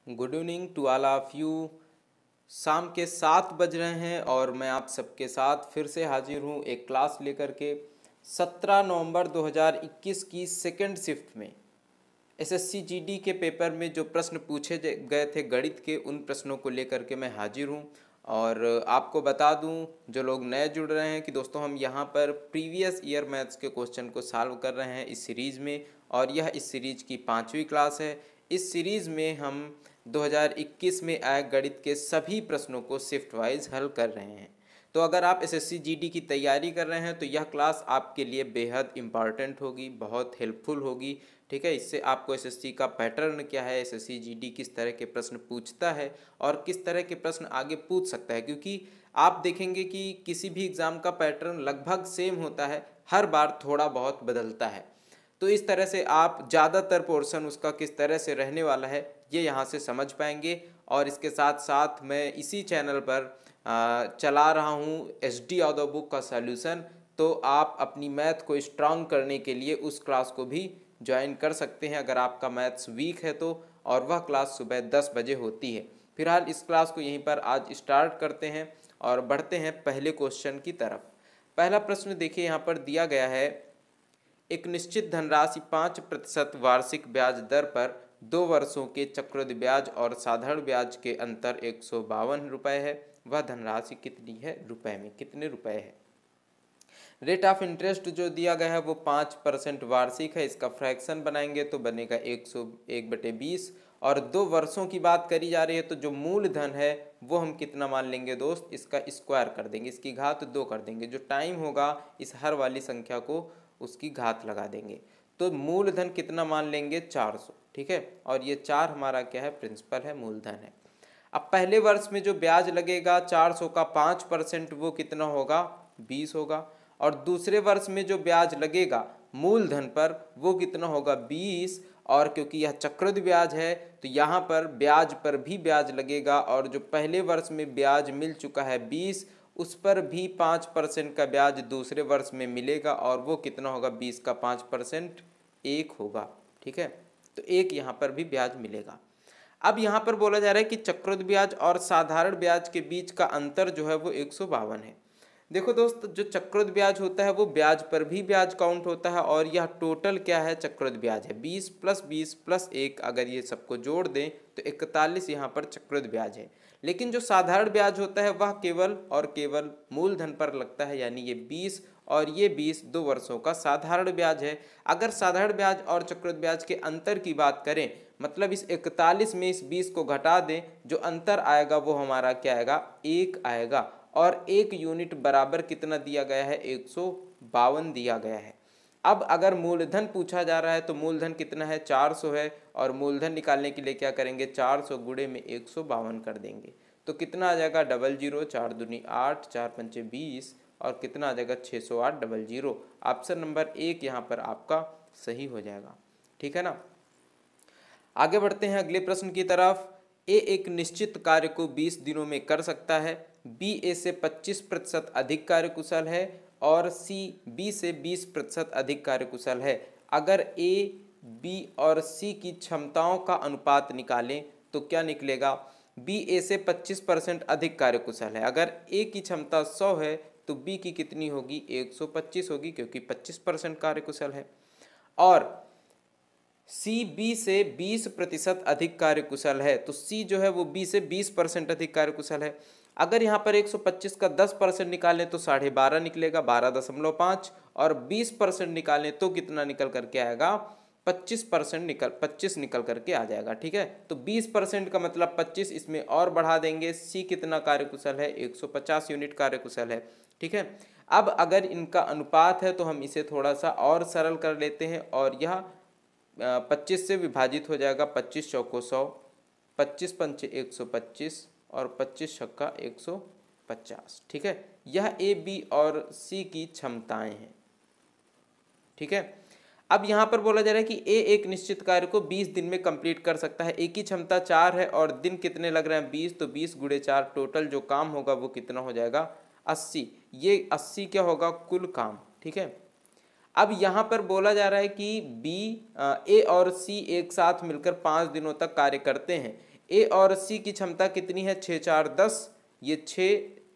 Good evening to all of you. शाम के 7 बज रहे हैं और मैं आप सबके साथ फिर से हाजिर हूँ एक क्लास लेकर के। 17 नवंबर 2021 की सेकंड शिफ्ट में एसएससी जीडी के पेपर में जो प्रश्न पूछे गए थे गणित के, उन प्रश्नों को लेकर के मैं हाजिर हूँ। और आपको बता दूं, जो लोग नए जुड़ रहे हैं, कि दोस्तों हम यहाँ पर प्रीवियस ईयर मैथ्स के क्वेश्चन को सॉल्व कर रहे हैं इस सीरीज़ में, और यह इस सीरीज़ की 5वीं क्लास है। इस सीरीज़ में हम 2021 में आए गणित के सभी प्रश्नों को शिफ्ट वाइज हल कर रहे हैं। तो अगर आप एसएससी जीडी की तैयारी कर रहे हैं तो यह क्लास आपके लिए बेहद इम्पॉर्टेंट होगी, बहुत हेल्पफुल होगी। ठीक है, इससे आपको एसएससी का पैटर्न क्या है, एसएससी जीडी किस तरह के प्रश्न पूछता है और किस तरह के प्रश्न आगे पूछ सकता है, क्योंकि आप देखेंगे कि किसी भी एग्ज़ाम का पैटर्न लगभग सेम होता है, हर बार थोड़ा बहुत बदलता है। तो इस तरह से आप ज़्यादातर पोर्शन उसका किस तरह से रहने वाला है ये यहाँ से समझ पाएंगे। और इसके साथ साथ मैं इसी चैनल पर चला रहा हूँ एसडी यादव बुक का सॉल्यूशन, तो आप अपनी मैथ को स्ट्रांग करने के लिए उस क्लास को भी ज्वाइन कर सकते हैं अगर आपका मैथ्स वीक है तो। और वह क्लास सुबह 10 बजे होती है। फिलहाल इस क्लास को यहीं पर आज स्टार्ट करते हैं और बढ़ते हैं पहले क्वेश्चन की तरफ। पहला प्रश्न देखिए, यहाँ पर दिया गया है, एक निश्चित धनराशि 5% वार्षिक ब्याज दर पर 2 वर्षों के चक्रवृद्धि ब्याज और साधारण ब्याज के अंतर 152 रुपये है। वह धनराशि कितनी है रुपए में, कितने रुपए है। रेट ऑफ इंटरेस्ट जो दिया गया है वो 5% वार्षिक है। इसका फ्रैक्शन बनाएंगे तो बनेगा 101/20। और 2 वर्षों की बात करी जा रही है तो जो मूलधन है वो हम कितना मान लेंगे दोस्त, इसका स्क्वायर कर देंगे, इसकी घात 2 कर देंगे। जो टाइम होगा इस हर वाली संख्या को उसकी घात लगा देंगे। तो मूलधन कितना मान लेंगे, 400। ठीक है, और ये 4 हमारा क्या है, प्रिंसिपल है, मूलधन है। अब पहले वर्ष में जो ब्याज लगेगा 400 का 5% वो कितना होगा, 20 होगा। और दूसरे वर्ष में जो ब्याज लगेगा मूलधन पर वो कितना होगा, 20। और क्योंकि यह चक्रवृद्धि ब्याज है तो यहाँ पर ब्याज पर भी ब्याज लगेगा, और जो पहले वर्ष में ब्याज मिल चुका है 20, उस पर भी 5% का ब्याज दूसरे वर्ष में मिलेगा, और वो कितना होगा, 20 का 5% 1 होगा। ठीक है, तो 1 यहाँ पर भी ब्याज मिलेगा। अब यहाँ पर बोला जा रहा है कि चक्रवृद्धि ब्याज और साधारण ब्याज के बीच का अंतर जो है वो 152 है। देखो दोस्त, जो चक्रवृद्धि ब्याज होता है वो ब्याज पर भी ब्याज काउंट होता है, और यह टोटल क्या है, चक्रवृद्धि ब्याज है। 20 + 20 + 1, अगर ये सबको जोड़ दें तो 41 यहाँ पर चक्रवृद्धि ब्याज है। लेकिन जो साधारण ब्याज होता है वह केवल और केवल मूलधन पर लगता है, यानी ये 20 और ये 20 2 वर्षों का साधारण ब्याज है। अगर साधारण ब्याज और चक्रवृद्धि ब्याज के अंतर की बात करें, मतलब इस 41 में इस 20 को घटा दें, जो अंतर आएगा वो हमारा क्या आएगा, 1 आएगा। और 1 यूनिट बराबर कितना दिया गया है, 152 दिया गया है। अब अगर मूलधन पूछा जा रहा है तो मूलधन कितना है, 400 है, और मूलधन निकालने के लिए क्या करेंगे, 400 गुणे में 152 कर देंगे तो कितना आ जाएगा, 00, 4 दूनी 8, 4 पंचे 20, और कितना आ जाएगा, 608 00। ऑप्शन नंबर 1 यहाँ पर आपका सही हो जाएगा। ठीक है ना। आगे बढ़ते हैं अगले प्रश्न की तरफ। ए एक निश्चित कार्य को 20 दिनों में कर सकता है, बी ए से 25% अधिक कार्यकुशल है, और सी बी से 20% अधिक कार्यकुशल है। अगर ए, बी और सी की क्षमताओं का अनुपात निकालें तो क्या निकलेगा, बी ए से 25% अधिक कार्यकुशल है। अगर ए की क्षमता 100 है तो बी की कितनी होगी, 125 होगी, क्योंकि 25% कार्यकुशल है। और सी बी से 20% अधिक कार्यकुशल है, तो सी जो है वो बी से 20% अधिक कार्यकुशल है। अगर यहाँ पर 125 का 10% निकालें तो 12.5 निकलेगा, 12.5, और 20% निकालें तो कितना निकल करके आएगा, 25 निकल करके आ जाएगा। ठीक है, तो 20% का मतलब 25, इसमें और बढ़ा देंगे। सी कितना कार्यकुशल है, 150 यूनिट कार्यकुशल है। ठीक है, अब अगर इनका अनुपात है तो हम इसे थोड़ा सा और सरल कर लेते हैं, और यह 25 से विभाजित हो जाएगा, 25 चौको 100, 25 पंचे 125, और 25 छक्का 150। ठीक है, यह ए, बी और सी की क्षमताएं हैं। ठीक है, अब यहाँ पर बोला जा रहा है कि ए एक निश्चित कार्य को 20 दिन में कंप्लीट कर सकता है। ए की क्षमता 4 है और दिन कितने लग रहे हैं, 20, तो 20 गुणे 4, टोटल जो काम होगा वो कितना हो जाएगा, 80। ये 80 क्या होगा, कुल काम। ठीक है, अब यहाँ पर बोला जा रहा है कि बी, ए और सी एक साथ मिलकर 5 दिनों तक कार्य करते हैं। ए और सी की क्षमता कितनी है, 6 4 10, ये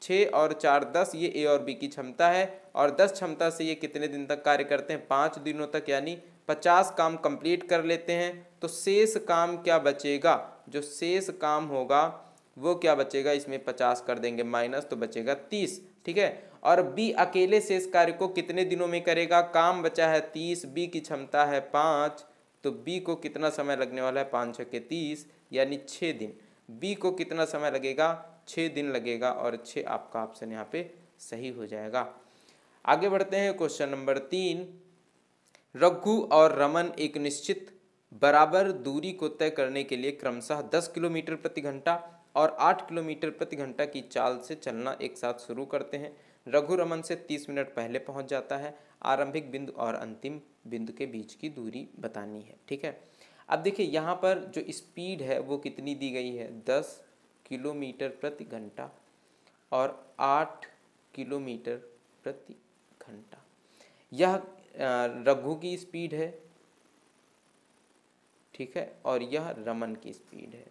6 और 4 10, ये ए और बी की क्षमता है। और 10 क्षमता से ये कितने दिन तक कार्य करते हैं, 5 दिनों तक, यानी 50 काम कंप्लीट कर लेते हैं। तो शेष काम क्या बचेगा, जो शेष काम होगा वो क्या बचेगा, इसमें 50 कर देंगे माइनस, तो बचेगा 30। ठीक है। और बी अकेले शेष कार्य को कितने दिनों में करेगा, काम बचा है 30, बी की क्षमता है 5, तो बी को कितना समय लगने वाला है, 5 6 30, यानी 6 दिन। बी को कितना समय लगेगा, 6 दिन लगेगा, और 6 आपका ऑप्शन यहाँ पे सही हो जाएगा। आगे बढ़ते हैं क्वेश्चन नंबर 3। रघु और रमन एक निश्चित बराबर दूरी को तय करने के लिए क्रमशः 10 किलोमीटर प्रति घंटा और 8 किलोमीटर प्रति घंटा की चाल से चलना एक साथ शुरू करते हैं। रघु रमन से 30 मिनट पहले पहुंच जाता है। आरंभिक बिंदु और अंतिम बिंदु के बीच की दूरी बतानी है। ठीक है। अब देखिए यहाँ पर जो स्पीड है वो कितनी दी गई है, 10 किलोमीटर प्रति घंटा और 8 किलोमीटर प्रति घंटा। यह रघु की स्पीड है, ठीक है, और यह रमन की स्पीड है।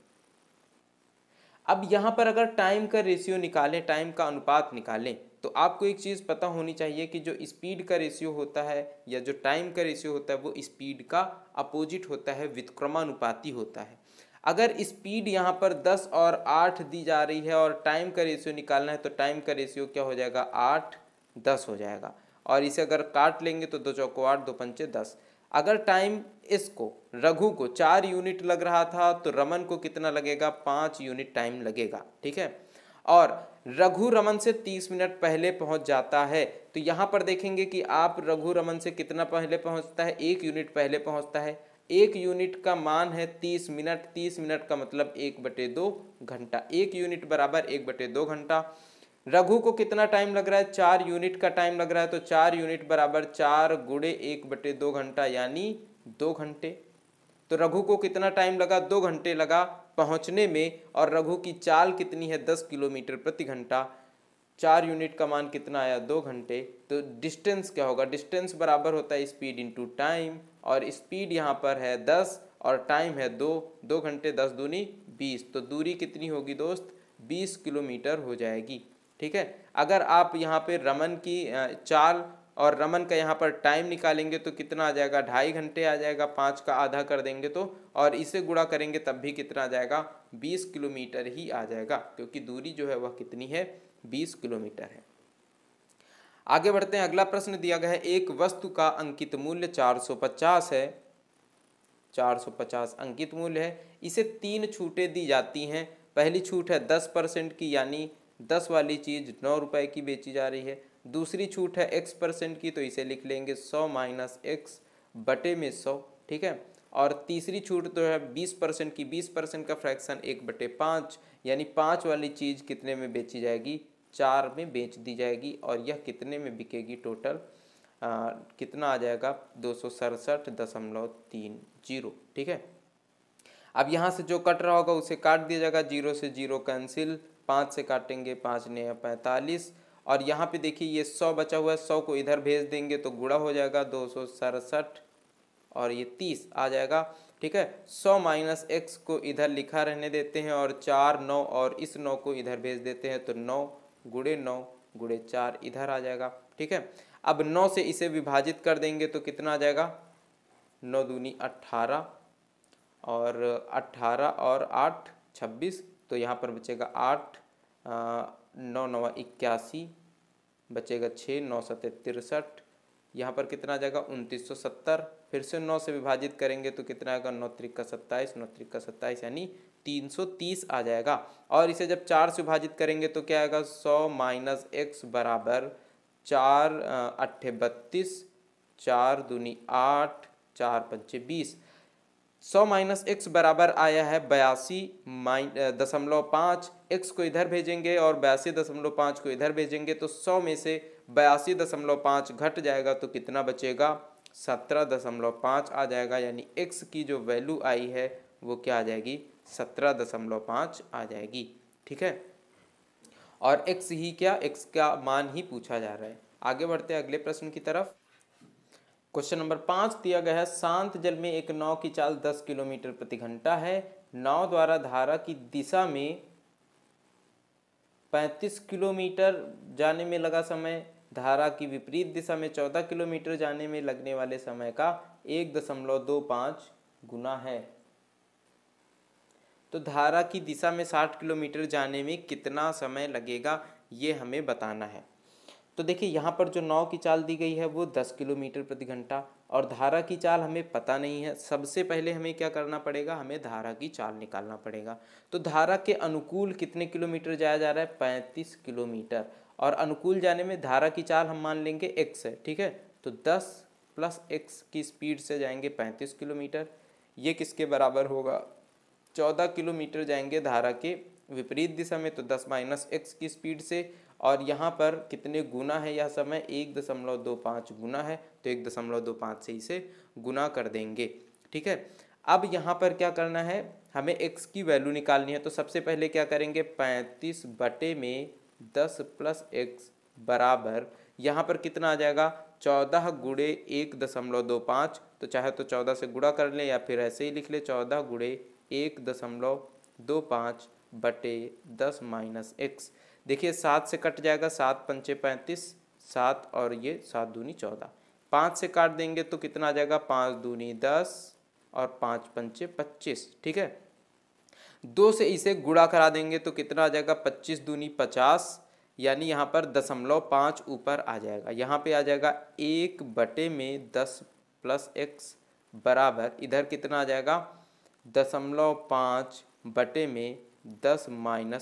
अब यहाँ पर अगर टाइम का रेशियो निकालें, टाइम का अनुपात निकालें, तो आपको एक चीज़ पता होनी चाहिए कि जो स्पीड का रेशियो होता है या जो टाइम का रेशियो होता है वो स्पीड का अपोजिट होता है, व्युत्क्रमानुपाती होता है। अगर स्पीड यहाँ पर 10 और 8 दी जा रही है और टाइम का रेशियो निकालना है, तो टाइम का रेशियो क्या हो जाएगा, 8 10 हो जाएगा। और इसे अगर काट लेंगे तो 2 चौको 8, 2 पंचे 10। अगर टाइम इसको रघु को 4 यूनिट लग रहा था तो रमन को कितना लगेगा, 5 यूनिट टाइम लगेगा। ठीक है। और रघु रमन से 30 मिनट पहले पहुंच जाता है, तो यहाँ पर देखेंगे कि आप रघु रमन से कितना पहले पहुंचता है, 1 यूनिट पहले पहुंचता है। 1 यूनिट का मान है 30 मिनट, 30 मिनट का मतलब 1/2 घंटा। 1 यूनिट बराबर 1/2 घंटा। रघु को कितना टाइम लग रहा है, 4 यूनिट का टाइम लग रहा है, तो 4 यूनिट बराबर 4 गुणे 1/2 घंटा, यानी 2 घंटे। तो रघु को कितना टाइम लगा, 2 घंटे लगा पहुंचने में। और रघु की चाल कितनी है, 10 किलोमीटर प्रति घंटा। 4 यूनिट का मान कितना आया, 2 घंटे। तो डिस्टेंस क्या होगा, डिस्टेंस बराबर होता है स्पीड इंटू टाइम, और स्पीड यहाँ पर है 10 और टाइम है 2, 2 घंटे 10 दूनी 20, तो दूरी कितनी होगी दोस्त, 20 किलोमीटर हो जाएगी। ठीक है। अगर आप यहाँ पे रमन की चाल और रमन का यहाँ पर टाइम निकालेंगे तो कितना आ जाएगा, 2.5 घंटे आ जाएगा, 5 का आधा कर देंगे तो, और इसे गुणा करेंगे तब भी कितना आ जाएगा, 20 किलोमीटर ही आ जाएगा, क्योंकि दूरी जो है वह कितनी है, 20 किलोमीटर है। आगे बढ़ते हैं। अगला प्रश्न दिया गया है, एक वस्तु का अंकित मूल्य 450 है, 450 अंकित मूल्य है। इसे 3 छूटें दी जाती हैं। पहली छूट है 10% की, यानी 10 वाली चीज़ 9 रुपए की बेची जा रही है। दूसरी छूट है X% की, तो इसे लिख लेंगे 100 माइनस X बटे में 100। ठीक है। और तीसरी छूट तो है 20% की, 20% का फ्रैक्शन 1/5, यानी 5 वाली चीज़ कितने में बेची जाएगी, 4 में बेच दी जाएगी। और यह कितने में बिकेगी, टोटल कितना आ जाएगा, 267.30। ठीक है। अब यहाँ से जो कट रहा होगा उसे काट दिया जाएगा, 0 से 0 कैंसिल, 5 से काटेंगे 5 ने 45। और यहाँ पे देखिए ये 100 बचा हुआ है, 100 को इधर भेज देंगे तो गुणा हो जाएगा, 267 और ये 30 आ जाएगा। ठीक है। 100 माइनस x को इधर लिखा रहने देते हैं, और 4 9 और इस 9 को इधर भेज देते हैं, तो 9 गुणे 9 गुणे 4 इधर आ जाएगा। ठीक है। अब 9 से इसे विभाजित कर देंगे तो कितना आ जाएगा, 9 दूनी 18, और 18 और 8 26, तो यहाँ पर बचेगा 8, 9 9 81, बचेगा 6, 9 7 63, यहाँ पर कितना आ जाएगा 2970। फिर से 9 से विभाजित करेंगे तो कितना आएगा, 9 त्रिक 27, 9 त्रिक 27, यानी 330 आ जाएगा। और इसे जब 4 से विभाजित करेंगे तो क्या आएगा, 100 माइनस x बराबर 4 8 32, 4 दूनी 8, 4 पंचे 20। 100 माइनस एक्स बराबर आया है 82.5। एक्स को इधर भेजेंगे और 82.5 को इधर भेजेंगे, तो 100 में से 82.5 घट जाएगा तो कितना बचेगा, 17.5 आ जाएगा। यानी एक्स की जो वैल्यू आई है वो क्या आ जाएगी, 17.5 आ जाएगी। ठीक है। और एक्स ही क्या, एक्स का मान ही पूछा जा रहा है। आगे बढ़ते हैं अगले प्रश्न की तरफ। क्वेश्चन नंबर 5 दिया गया है, शांत जल में एक नाव की चाल 10 किलोमीटर प्रति घंटा है। नाव द्वारा धारा की दिशा में 35 किलोमीटर जाने में लगा समय धारा की विपरीत दिशा में 14 किलोमीटर जाने में लगने वाले समय का 1.25 गुना है। तो धारा की दिशा में 60 किलोमीटर जाने में कितना समय लगेगा ये हमें बताना है। तो देखिए यहाँ पर जो नाव की चाल दी गई है वो 10 किलोमीटर प्रति घंटा और धारा की चाल हमें पता नहीं है। सबसे पहले हमें क्या करना पड़ेगा, हमें धारा की चाल निकालना पड़ेगा। तो धारा के अनुकूल कितने किलोमीटर जाया जा रहा है, 35 किलोमीटर, और अनुकूल जाने में धारा की चाल हम मान लेंगे x है, ठीक है। तो 10 + x की स्पीड से जाएंगे 35 किलोमीटर। ये किसके बराबर होगा, 14 किलोमीटर जाएंगे धारा के विपरीत दिशा में, तो 10 - x की स्पीड से। और यहाँ पर कितने गुना है यह समय, 1.25 गुना है, तो 1.25 से इसे गुना कर देंगे, ठीक है। अब यहाँ पर क्या करना है, हमें x की वैल्यू निकालनी है। तो सबसे पहले क्या करेंगे, 35 बटे में 10 + x बराबर, यहाँ पर कितना आ जाएगा, 14 गुणे 1.25। तो चाहे तो 14 से गुणा कर लें या फिर ऐसे ही लिख ले, 14 गुणे 1.25 बटे 10 - x। देखिए 7 से कट जाएगा, 7 × 5 = 35, 7 और ये 7 दूनी 14, 5 से काट देंगे तो कितना आ जाएगा, 5 दूनी 10 और 5 × 5 = 25, ठीक है। 2 से इसे गुणा करा देंगे तो कितना आ जाएगा, 25 दूनी 50, यानी यहाँ पर 0.5 ऊपर आ जाएगा। यहाँ पे आ जाएगा 1 बटे में 10 + x बराबर, इधर कितना आ जाएगा, 0.5 बटे में 10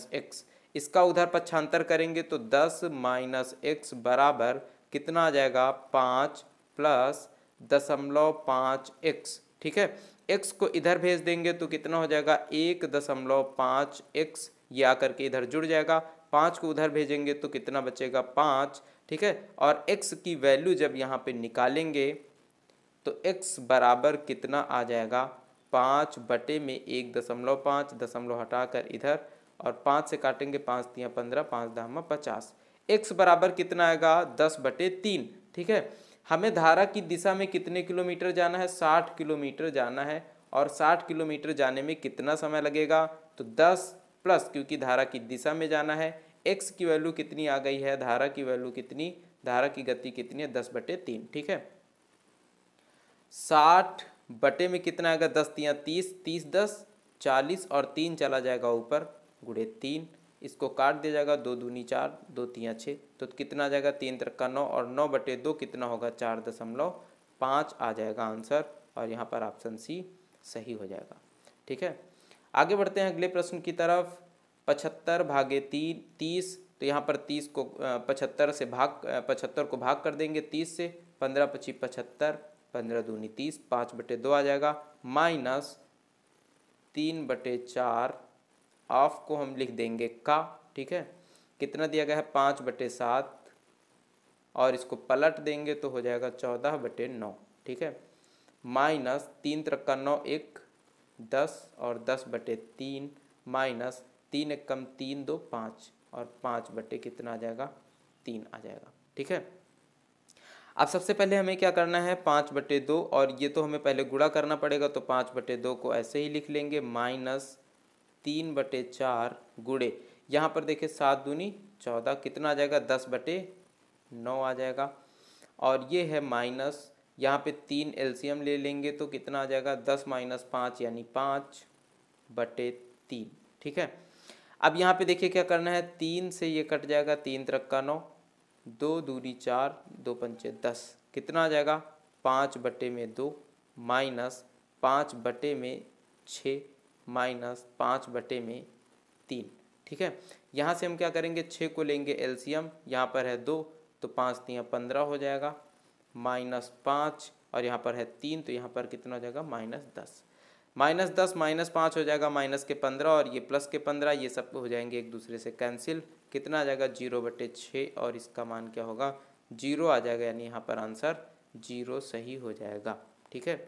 - x। इसका उधर पक्षांतर करेंगे तो 10 - x बराबर कितना आ जाएगा, 5 + 0.5x, ठीक है। x को इधर भेज देंगे तो कितना हो जाएगा, 1.5x, ये आकर के इधर जुड़ जाएगा। 5 को उधर भेजेंगे तो कितना बचेगा, 5, ठीक है। और x की वैल्यू जब यहाँ पे निकालेंगे तो x बराबर कितना आ जाएगा, 5 बटे में 1.5, दशमलव हटाकर इधर, और 5 से काटेंगे, 5 × 3 = 15, 5 × 10 = 50। x बराबर कितना आएगा, 10/3, ठीक है। हमें धारा की दिशा में कितने किलोमीटर जाना है, 60 किलोमीटर जाना है। और 60 किलोमीटर जाने में कितना समय लगेगा, तो 10 प्लस, क्योंकि धारा की दिशा में जाना है, x की वैल्यू कितनी आ गई है, धारा की वैल्यू कितनी, धारा की गति कितनी है, 10/3, ठीक है। 60 बटे में कितना आएगा, 10 × 3 = 30, 30 × 10 = 40, और 3 चला जाएगा ऊपर, गुणे 3, इसको काट दिया जाएगा, 2 दूनी 4, 2 × 3 = 6, तो कितना आ जाएगा, 3 × 3 = 9, और 9/2 कितना होगा, 4.5 आ जाएगा आंसर। और यहाँ पर ऑप्शन सी सही हो जाएगा, ठीक है। आगे बढ़ते हैं अगले प्रश्न की तरफ। 75 भागे 30, तो यहाँ पर 30 को 75 को भाग कर देंगे 30 से, 15 × 25 = 75, 15 दूनी 30, 5/2 आ जाएगा, माइनस 3/4, ऑफ को हम लिख देंगे का, ठीक है। कितना दिया गया है, 5/7, और इसको पलट देंगे तो हो जाएगा 14/9, ठीक है। माइनस 3 × 3 = 9, 1 10, और 10/3, माइनस 3 × 1 = 3, 2 5, और 5 बटे कितना आ जाएगा, 3 आ जाएगा, ठीक है। अब सबसे पहले हमें क्या करना है, 5/2, और ये तो हमें पहले गुणा करना पड़ेगा, तो 5/2 को ऐसे ही लिख लेंगे, माइनस 3/4 गुणे, यहाँ पर देखिए 7 दूनी 14, कितना आ जाएगा, 10/9 आ जाएगा। और ये है माइनस, यहाँ पे 3 एलसीएम ले लेंगे तो कितना आ जाएगा, 10 - 5 यानी 5/3, ठीक है। अब यहाँ पे देखिए क्या करना है, 3 से ये कट जाएगा, 3 × 3 = 9, 2 दूनी 4, 2 × 5 = 10, कितना आ जाएगा, 5/2 माइनस 5/6 माइनस 5/3, ठीक है। यहाँ से हम क्या करेंगे, 6 को लेंगे एलसीएम, यहाँ पर है 2, तो 5 × 3 = 15 हो जाएगा, -5, और यहाँ पर है 3, तो यहाँ पर कितना हो जाएगा, -10, -10 -5 हो जाएगा, माइनस के 15, और ये प्लस के 15, ये सब हो जाएंगे एक दूसरे से कैंसिल, कितना आ जाएगा, 0/6, और इसका मान क्या होगा, 0 आ जाएगा, यानी यहाँ पर आंसर 0 सही हो जाएगा, ठीक है।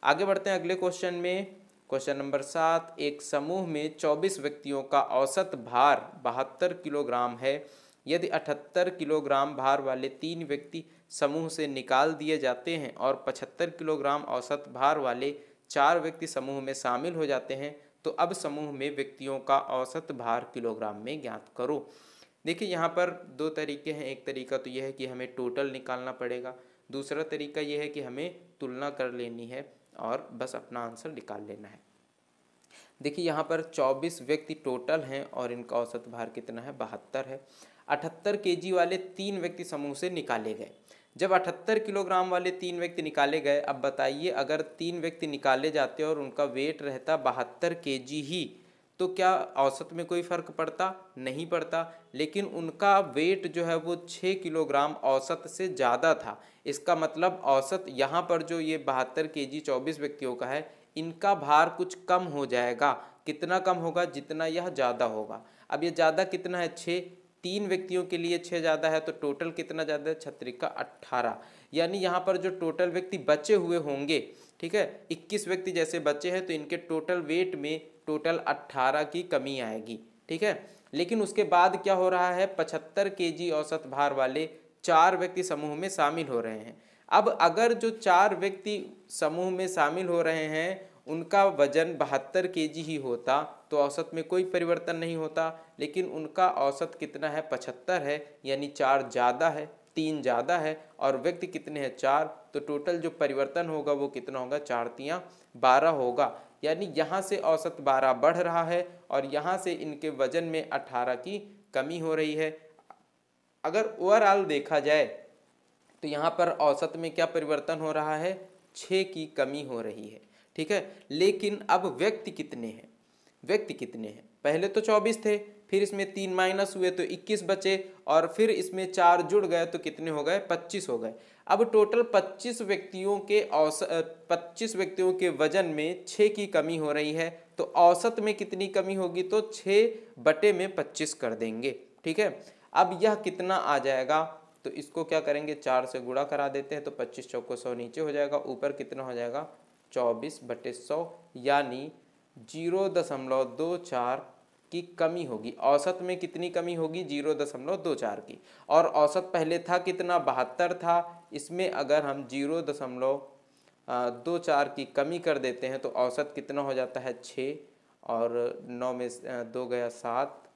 आगे बढ़ते हैं अगले क्वेश्चन में। क्वेश्चन नंबर 7, एक समूह में 24 व्यक्तियों का औसत भार 72 किलोग्राम है। यदि 78 किलोग्राम भार वाले 3 व्यक्ति समूह से निकाल दिए जाते हैं और 75 किलोग्राम औसत भार वाले 4 व्यक्ति समूह में शामिल हो जाते हैं, तो अब समूह में व्यक्तियों का औसत भार किलोग्राम में ज्ञात करो। देखिए यहाँ पर दो तरीके हैं। एक तरीका तो यह है कि हमें टोटल निकालना पड़ेगा, दूसरा तरीका यह है कि हमें तुलना कर लेनी है और बस अपना आंसर निकाल लेना है। देखिए यहाँ पर 24 व्यक्ति टोटल हैं और इनका औसत भार कितना है, 72 है। 78 केजी वाले 3 व्यक्ति समूह से निकाले गए। जब 78 किलोग्राम वाले 3 व्यक्ति निकाले गए, अब बताइए अगर 3 व्यक्ति निकाले जाते और उनका वेट रहता 72 केजी ही, तो क्या औसत में कोई फ़र्क पड़ता? नहीं पड़ता। लेकिन उनका वेट जो है वो 6 किलोग्राम औसत से ज़्यादा था। इसका मतलब औसत यहाँ पर जो ये 72 केजी 24 व्यक्तियों का है, इनका भार कुछ कम हो जाएगा। कितना कम होगा? जितना यह ज़्यादा होगा। अब ये ज़्यादा कितना है? 6। 3 व्यक्तियों के लिए 6 ज़्यादा है, तो टोटल कितना ज़्यादा है? 36 का 18। यानी यहाँ पर जो टोटल व्यक्ति बचे हुए होंगे, ठीक है, 21 व्यक्ति जैसे बचे हैं, तो इनके टोटल वेट में टोटल 18 की कमी आएगी। ठीक है, लेकिन उसके बाद क्या हो रहा है? 75 केजी औसत भार वाले 4 व्यक्ति समूह में शामिल हो रहे हैं। अब अगर जो 4 व्यक्ति समूह में शामिल हो रहे हैं उनका वजन 72 केजी ही होता तो औसत में कोई परिवर्तन नहीं होता, लेकिन उनका औसत कितना है? 75 है, यानी 4 ज़्यादा है, 3 ज़्यादा है और व्यक्ति कितने हैं? 4। तो टोटल जो परिवर्तन होगा वो कितना होगा? 4 तियां 12 होगा। यानी यहाँ से औसत 12 बढ़ रहा है और यहाँ से इनके वजन में 18 की कमी हो रही है। अगर ओवरऑल देखा जाए तो यहाँ पर औसत में क्या परिवर्तन हो रहा है? 6 की कमी हो रही है। ठीक है, लेकिन अब व्यक्ति कितने हैं? व्यक्ति कितने हैं? पहले तो 24 थे, फिर इसमें 3 माइनस हुए तो 21 बचे और फिर इसमें 4 जुड़ गए तो कितने हो गए? 25 हो गए। अब टोटल 25 व्यक्तियों के वजन में 6 की कमी हो रही है, तो औसत में कितनी कमी होगी? तो 6/25 कर देंगे। ठीक है, अब यह कितना आ जाएगा? तो इसको क्या करेंगे? 4 से गुणा करा देते हैं तो 25 चौको 100 नीचे हो जाएगा, ऊपर कितना हो जाएगा? 24/100, यानी 0.24 की कमी होगी। औसत में कितनी कमी होगी? 0.24 की। और औसत पहले था कितना? 72 था। इसमें अगर हम 0.24 की कमी कर देते हैं तो औसत कितना हो जाता है? 6 और 9 में 2 गया 7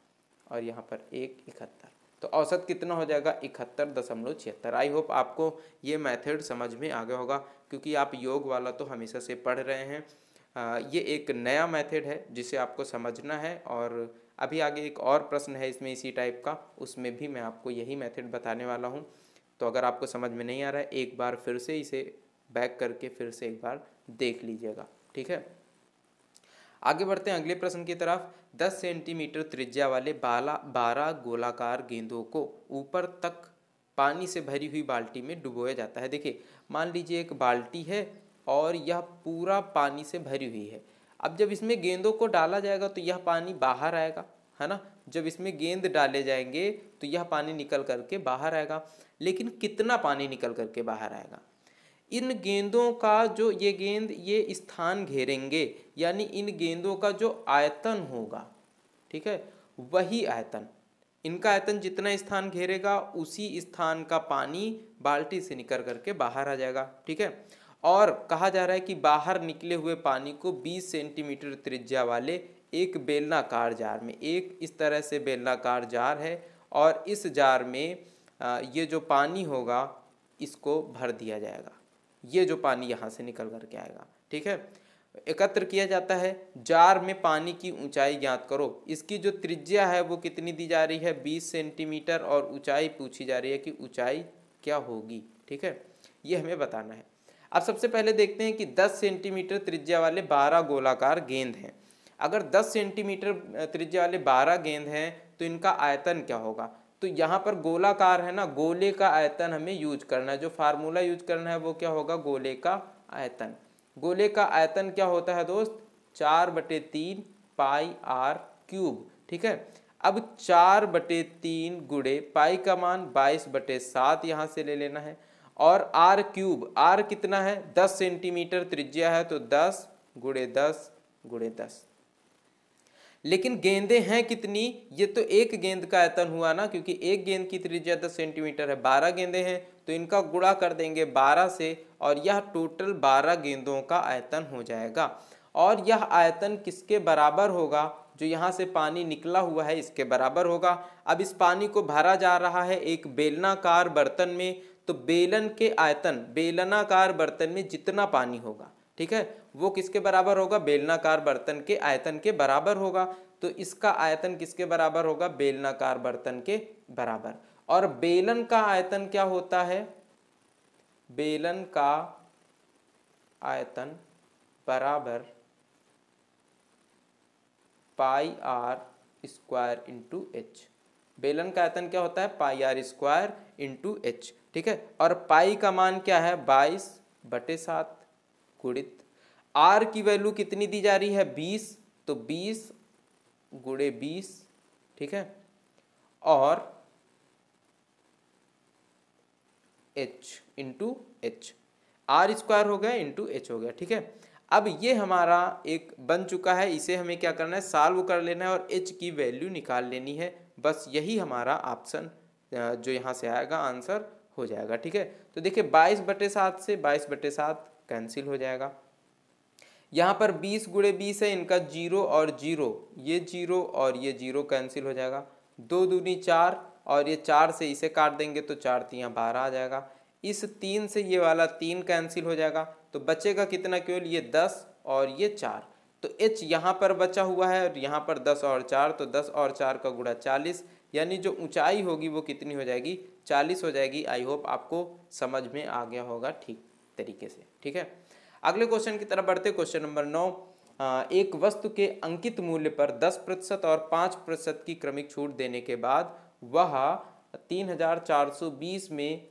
और यहाँ पर 1 71। तो औसत कितना हो जाएगा? 71.76। आई होप आपको ये मेथड समझ में आ गया होगा, क्योंकि आप योग वाला तो हमेशा से पढ़ रहे हैं। ये एक नया मेथड है जिसे आपको समझना है और अभी आगे एक और प्रश्न है इसमें इसी टाइप का, उसमें भी मैं आपको यही मेथड बताने वाला हूँ। तो अगर आपको समझ में नहीं आ रहा है, एक बार फिर से इसे बैक करके फिर से एक बार देख लीजिएगा। ठीक है, आगे बढ़ते हैं अगले प्रश्न की तरफ। 10 सेंटीमीटर त्रिज्या वाले 12 गोलाकार गेंदों को ऊपर तक पानी से भरी हुई बाल्टी में डुबोया जाता है। देखिए, मान लीजिए एक बाल्टी है और यह पूरा पानी से भरी हुई है। अब जब इसमें गेंदों को डाला जाएगा तो यह पानी बाहर आएगा, है ना। जब इसमें गेंद डाले जाएंगे तो यह पानी निकल करके बाहर आएगा, लेकिन कितना पानी निकल करके बाहर आएगा? इन गेंदों का जो ये गेंद ये स्थान घेरेंगे, यानी इन गेंदों का जो आयतन होगा, ठीक है, वही आयतन, इनका आयतन जितना स्थान घेरेगा उसी स्थान का पानी बाल्टी से निकल करके बाहर आ जाएगा। ठीक है, और कहा जा रहा है कि बाहर निकले हुए पानी को 20 सेंटीमीटर त्रिज्या वाले एक बेलनाकार जार में, एक इस तरह से बेलनाकार जार है और इस जार में ये जो पानी होगा इसको भर दिया जाएगा। ये जो पानी यहाँ से निकल करके आएगा, ठीक है, एकत्र किया जाता है। जार में पानी की ऊंचाई ज्ञात करो। इसकी जो त्रिज्या है वो कितनी दी जा रही है? 20 सेंटीमीटर और ऊंचाई पूछी जा रही है कि ऊंचाई क्या होगी। ठीक है, ये हमें बताना है। अब सबसे पहले देखते हैं कि 10 सेंटीमीटर त्रिज्या वाले 12 गोलाकार गेंद हैं। अगर 10 सेंटीमीटर त्रिज्या वाले 12 गेंद हैं तो इनका आयतन क्या होगा? तो यहाँ पर गोलाकार है ना, गोले का आयतन हमें यूज करना है। जो फार्मूला यूज करना है वो क्या होगा? गोले का आयतन। गोले का आयतन क्या होता है दोस्त? 4/3 पाई आर क्यूब। ठीक है, अब 4/3 गुणे पाई का मान 22/7 यहाँ से ले लेना है और आर क्यूब, आर कितना है? 10 सेंटीमीटर त्रिज्या है तो 10 गुणे 10 गुणे 10। लेकिन गेंदें हैं कितनी? ये तो एक गेंद का आयतन हुआ ना, क्योंकि एक गेंद की त्रिज्या 10 सेंटीमीटर है। 12 गेंदें हैं तो इनका गुणा कर देंगे 12 से और यह टोटल 12 गेंदों का आयतन हो जाएगा। और यह आयतन किसके बराबर होगा, जो यहाँ से पानी निकला हुआ है इसके बराबर होगा। अब इस पानी को भरा जा रहा है एक बेलनाकार बर्तन में, तो बेलन के आयतन, बेलनाकार बर्तन में जितना पानी होगा, ठीक है, वो किसके बराबर होगा, बेलनाकार बर्तन के आयतन के बराबर होगा। तो इसका आयतन किसके बराबर होगा, बेलनाकार बर्तन के बराबर। और बेलन का आयतन क्या होता है, बेलन का आयतन बराबर पाई आर स्क्वायर इंटू एच। बेलन का आयतन क्या होता है, पाई आर स्क्वायर इंटू एच, ठीक है। और पाई का मान क्या है, 22/7 गुणित आर की वैल्यू कितनी दी जा रही है, 20, तो 20 गुणे 20, ठीक है, और H into H, R square हो गया इंटू एच हो गया, ठीक है। अब ये हमारा एक बन चुका है, इसे हमें क्या करना है, सॉल्व कर लेना है और एच की वैल्यू निकाल लेनी है। बस यही हमारा ऑप्शन जो यहाँ से आएगा आंसर हो जाएगा, ठीक है। तो देखिए 22/7 से 22/7 कैंसिल हो जाएगा। यहाँ पर 20 गुणे 20 है, इनका 0 और 0, ये 0 और ये 0 कैंसिल हो जाएगा। 2 दूनी 4 और ये 4 से इसे काट देंगे तो 4 तियाँ 12 आ जाएगा। इस 3 से ये वाला 3 कैंसिल हो जाएगा, तो बचेगा कितना, केवल ये 10 और ये 4। तो h यहाँ पर बचा हुआ है और यहाँ पर 10 और 4, तो 10 और 4 का गुणा 40, यानी जो ऊंचाई होगी वो कितनी हो जाएगी, 40 हो जाएगी। आई होप आपको समझ में आ गया होगा ठीक तरीके से, ठीक है। अगले क्वेश्चन की तरफ बढ़ते, क्वेश्चन नंबर 9। एक वस्तु के अंकित मूल्य पर 10% और 5% की क्रमिक छूट देने के बाद वह 3420 में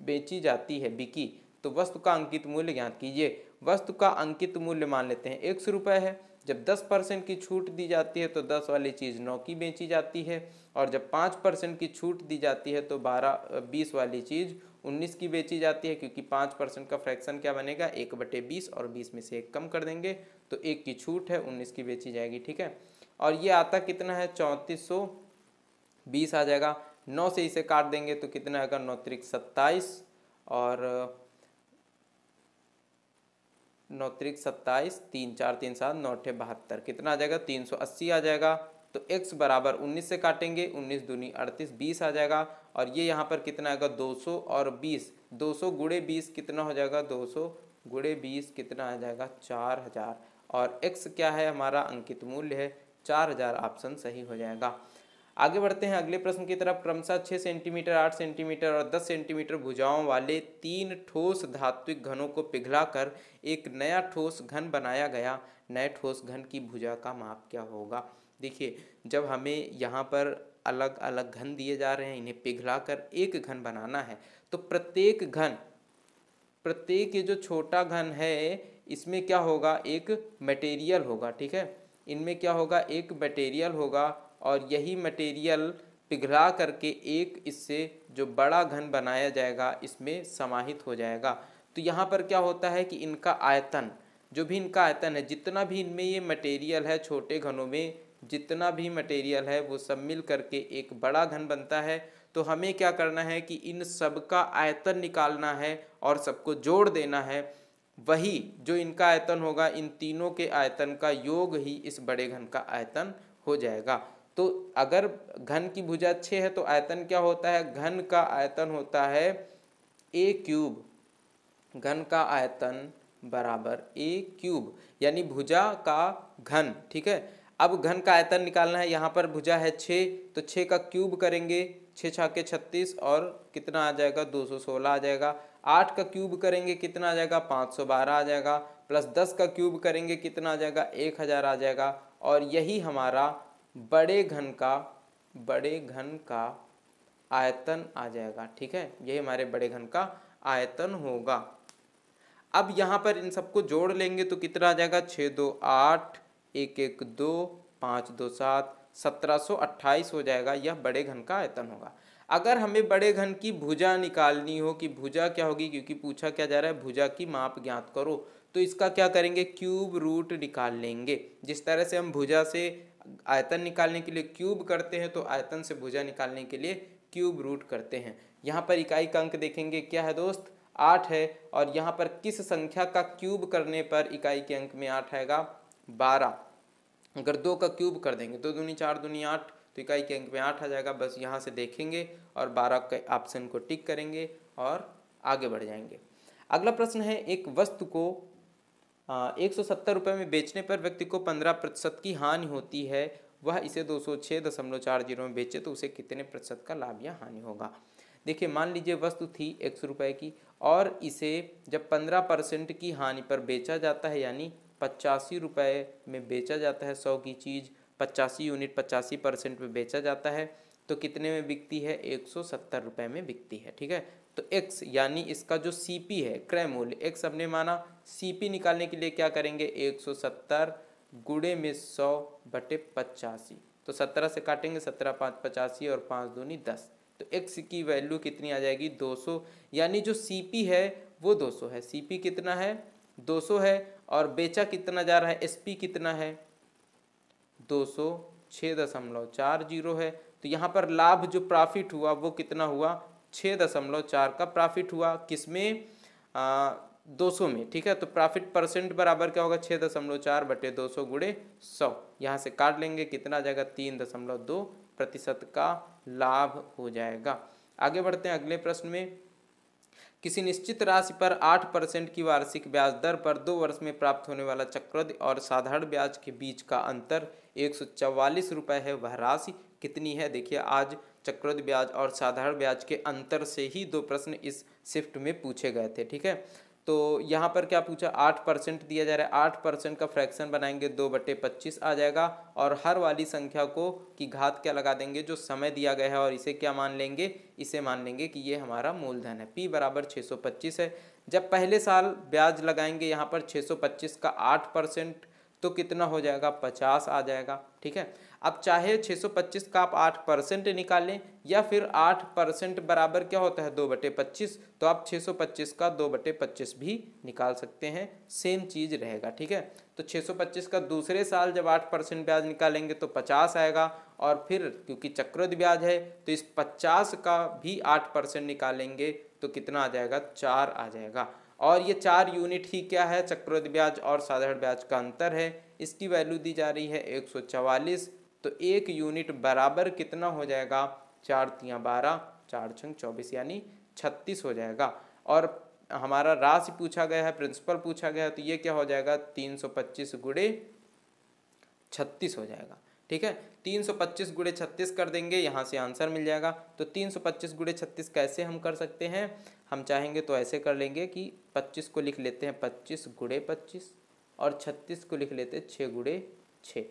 बेची जाती है, बिकी, तो वस्तु का अंकित मूल्य ज्ञात कीजिए। वस्तु का अंकित मूल्य मान लेते हैं 100 रुपये है। जब 10% की छूट दी जाती है तो 10 वाली चीज़ 9 की बेची जाती है, और जब 5% की छूट दी जाती है तो 20 वाली चीज़ 19 की बेची जाती है, क्योंकि 5% का फ्रैक्शन क्या बनेगा, 1/20, और 20 में से 1 कम कर देंगे तो 1 की छूट है, 19 की बेची जाएगी, ठीक है। और ये आता कितना है, 3420 आ जाएगा। 9 से इसे काट देंगे तो कितना आएगा, 9 त्रिक 27, और 9 त्रिक 27, 3 4 3 7, 9 8 72, कितना आ जाएगा, 380 आ जाएगा। तो x बराबर 19 से काटेंगे, 19 दूनी 38, 20 आ जाएगा। और ये यहाँ पर कितना आएगा, 200 और 20, 200 गुणे 20 कितना हो जाएगा, 200 गुणे 20 कितना आ जाएगा, 4000। और x क्या है, हमारा अंकित मूल्य है 4000, ऑप्शन सही हो जाएगा। आगे बढ़ते हैं अगले प्रश्न की तरफ। क्रमशः 6 सेंटीमीटर, 8 सेंटीमीटर और 10 सेंटीमीटर भुजाओं वाले 3 ठोस धात्विक घनों को पिघलाकर एक नया ठोस घन बनाया गया। नए ठोस घन की भुजा का माप क्या होगा। देखिए, जब हमें यहाँ पर अलग अलग घन दिए जा रहे हैं, इन्हें पिघलाकर एक घन बनाना है, तो प्रत्येक ये जो छोटा घन है इसमें क्या होगा, एक मटेरियल होगा, ठीक है। इनमें क्या होगा, एक मटेरियल होगा, और यही मटेरियल पिघला करके एक इससे जो बड़ा घन बनाया जाएगा इसमें समाहित हो जाएगा। तो यहाँ पर क्या होता है कि इनका आयतन, जो भी इनका आयतन है, जितना भी इनमें ये मटेरियल है, छोटे घनों में जितना भी मटेरियल है वो सब मिल करके एक बड़ा घन बनता है। तो हमें क्या करना है कि इन सब का आयतन निकालना है और सबको जोड़ देना है। वही जो इनका आयतन होगा, इन तीनों के आयतन का योग ही इस बड़े घन का आयतन हो जाएगा। तो अगर घन की भुजा 6 है तो आयतन क्या होता है, घन का आयतन होता है a क्यूब। घन का आयतन बराबर a क्यूब, यानी भुजा का घन, ठीक है। अब घन का आयतन निकालना है, यहाँ पर भुजा है 6, तो 6 का क्यूब करेंगे, 6 छाके 36, और कितना आ जाएगा, 216 आ जाएगा। 8 का क्यूब करेंगे, कितना आ जाएगा, 512 आ जाएगा। प्लस 10 का क्यूब करेंगे, कितना आ जाएगा, 1000 आ जाएगा। और यही हमारा बड़े घन का आयतन आ जाएगा, ठीक है। यही हमारे बड़े घन का आयतन होगा। अब यहाँ पर इन सबको जोड़ लेंगे तो कितना आ जाएगा, 6 2 8, 1 1 2, 5 2 7, 1728 हो जाएगा। यह बड़े घन का आयतन होगा। अगर हमें बड़े घन की भुजा निकालनी हो कि भुजा क्या होगी, क्योंकि पूछा क्या जा रहा है, भुजा की माप ज्ञात करो, तो इसका क्या करेंगे, क्यूब रूट निकाल लेंगे। जिस तरह से हम भुजा से आयतन निकालने के लिए क्यूब करते हैं, तो आयतन से भुजा निकालने के लिए क्यूब रूट करते हैं। यहाँ पर इकाई का अंक देखेंगे क्या है दोस्त, 8 है, और यहाँ पर किस संख्या का क्यूब करने पर इकाई के अंक में 8 आएगा? 12। अगर 2 का क्यूब कर देंगे, 2 दूनी 4 दूनी 8, तो इकाई के अंक में 8 आ जाएगा। बस यहाँ से देखेंगे और 12 के ऑप्शन को टिक करेंगे और आगे बढ़ जाएंगे। अगला प्रश्न है, एक वस्तु को 170 रुपये में बेचने पर व्यक्ति को 15% की हानि होती है, वह इसे 206.40 में बेचे तो उसे कितने प्रतिशत का लाभ या हानि होगा? देखिए, मान लीजिए वस्तु थी 100 रुपये की और इसे जब 15% की हानि पर बेचा जाता है, यानी 85 रुपये में बेचा जाता है, 100 की चीज़ 85 यूनिट 85% में बेचा जाता है, तो कितने में बिकती है? 170 रुपये में बिकती है। ठीक है, तो x यानी इसका जो CP है, क्रय मूल्य, x हमने माना, CP निकालने के लिए क्या करेंगे? 170 गुणे में 100 बटे 85, तो 17 से काटेंगे, 17 5 85 और 5 दूनी 10, तो x की वैल्यू कितनी आ जाएगी? 200। यानी जो CP है वो 200 है। CP कितना है? 200 है। और बेचा कितना जा रहा है? SP कितना है? 206.40 है। तो यहाँ पर लाभ जो प्रॉफिट हुआ वो कितना हुआ? 6.4 का प्रॉफिट हुआ। किसमें? 200 में। ठीक है, तो प्रॉफिट परसेंट बराबर क्या होगा? 6.4 बटे 200 गुणे 100। यहाँ से काट लेंगे, कितना आ जाएगा? 3.2% का लाभ हो जाएगा। आगे बढ़ते हैं अगले प्रश्न में। किसी निश्चित राशि पर 8% की वार्षिक ब्याज दर पर 2 वर्ष में प्राप्त होने वाला चक्रवृद्धि और साधारण ब्याज के बीच का अंतर 144 रुपये है, वह राशि कितनी है? देखिए, आज चक्रवृद्धि ब्याज और साधारण ब्याज के अंतर से ही 2 प्रश्न इस शिफ्ट में पूछे गए थे। ठीक है, तो यहाँ पर क्या पूछा? 8% दिया जा रहा है, 8% का फ्रैक्शन बनाएंगे, 2/25 आ जाएगा, और हर वाली संख्या को की घात क्या लगा देंगे? जो समय दिया गया है, और इसे क्या मान लेंगे? इसे मान लेंगे कि ये हमारा मूलधन है। P बराबर 625 है। जब पहले साल ब्याज लगाएंगे यहाँ पर 625 का 8%, तो कितना हो जाएगा? 50 आ जाएगा। ठीक है, अब चाहे 625 का आप 8% निकालें या फिर 8% बराबर क्या होता है? 2/25, तो आप 625 का 2/25 भी निकाल सकते हैं, सेम चीज़ रहेगा। ठीक है, तो 625 का दूसरे साल जब 8% ब्याज निकालेंगे तो 50 आएगा, और फिर क्योंकि चक्रवृद्धि ब्याज है तो इस 50 का भी 8% निकालेंगे तो कितना आ जाएगा? 4 आ जाएगा। और ये 4 यूनिट ही क्या है? चक्रवृद्धि ब्याज और साधारण ब्याज का अंतर है। इसकी वैल्यू दी जा रही है 144, तो 1 यूनिट बराबर कितना हो जाएगा? 4 तियाँ 12, 4 छंग 24, यानी 36 हो जाएगा। और हमारा राशि पूछा गया है, प्रिंसिपल पूछा गया है, तो ये क्या हो जाएगा? 325 गुणे 36 हो जाएगा। ठीक है, 325 गुणे 36 कर देंगे, यहाँ से आंसर मिल जाएगा। तो 325 गुणे 36 कैसे हम कर सकते हैं? हम चाहेंगे तो ऐसे कर लेंगे कि 25 को लिख लेते हैं 25 गुणे 25, और 36 को लिख लेते हैं 6 गुणे 6।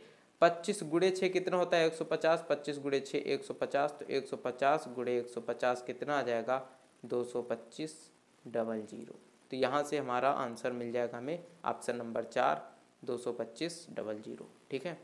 25 गुणे 6 कितना होता है? 150। 25 गुणे 6 150, तो 150 गुणे 150 कितना आ जाएगा? 225.00। तो यहाँ से हमारा आंसर मिल जाएगा हमें ऑप्शन नंबर 4, 225.00। ठीक है,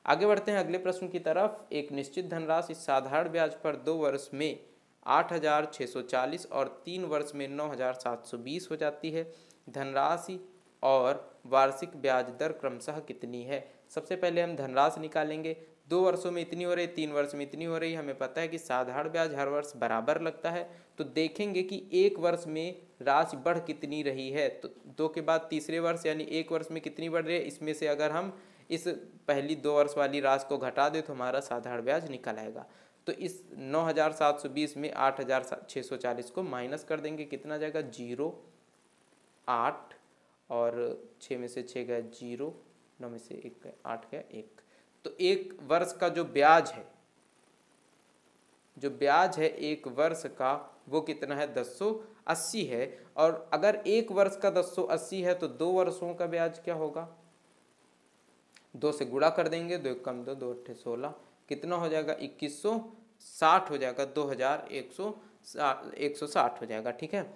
आगे बढ़ते हैं अगले प्रश्न की तरफ। एक निश्चित धनराशि साधारण ब्याज पर 2 वर्ष में 8,640 और 3 वर्ष में 9,720 हो जाती है। धनराशि और वार्षिक ब्याज दर क्रमशः कितनी है? सबसे पहले हम धनराशि निकालेंगे। 2 वर्षों में इतनी हो रही, 3 वर्ष में इतनी हो रही। हमें पता है कि साधारण ब्याज हर वर्ष बराबर लगता है, तो देखेंगे कि 1 वर्ष में राशि बढ़ कितनी रही है। तो 2 के बाद तीसरे वर्ष यानी 1 वर्ष में कितनी बढ़ रही है, इसमें से अगर हम इस पहली 2 वर्ष वाली राशि को घटा दे तो हमारा साधारण ब्याज निकल आएगा। तो इस 9,720 में 8,640 को माइनस कर देंगे, कितना जाएगा? 0, 8, और 6 में से 6 गया 0, 9 में से 1 गया 8 गया 1। तो 1 वर्ष का जो ब्याज है, जो ब्याज है 1 वर्ष का, वो कितना है? 1080 है। और अगर 1 वर्ष का 1080 है तो 2 वर्षों का ब्याज क्या होगा? 2 से गुणा कर देंगे, 2 कम 2, 2 अट्ठे 16, कितना हो जाएगा? 2160 हो जाएगा, 2160 हो जाएगा। ठीक है,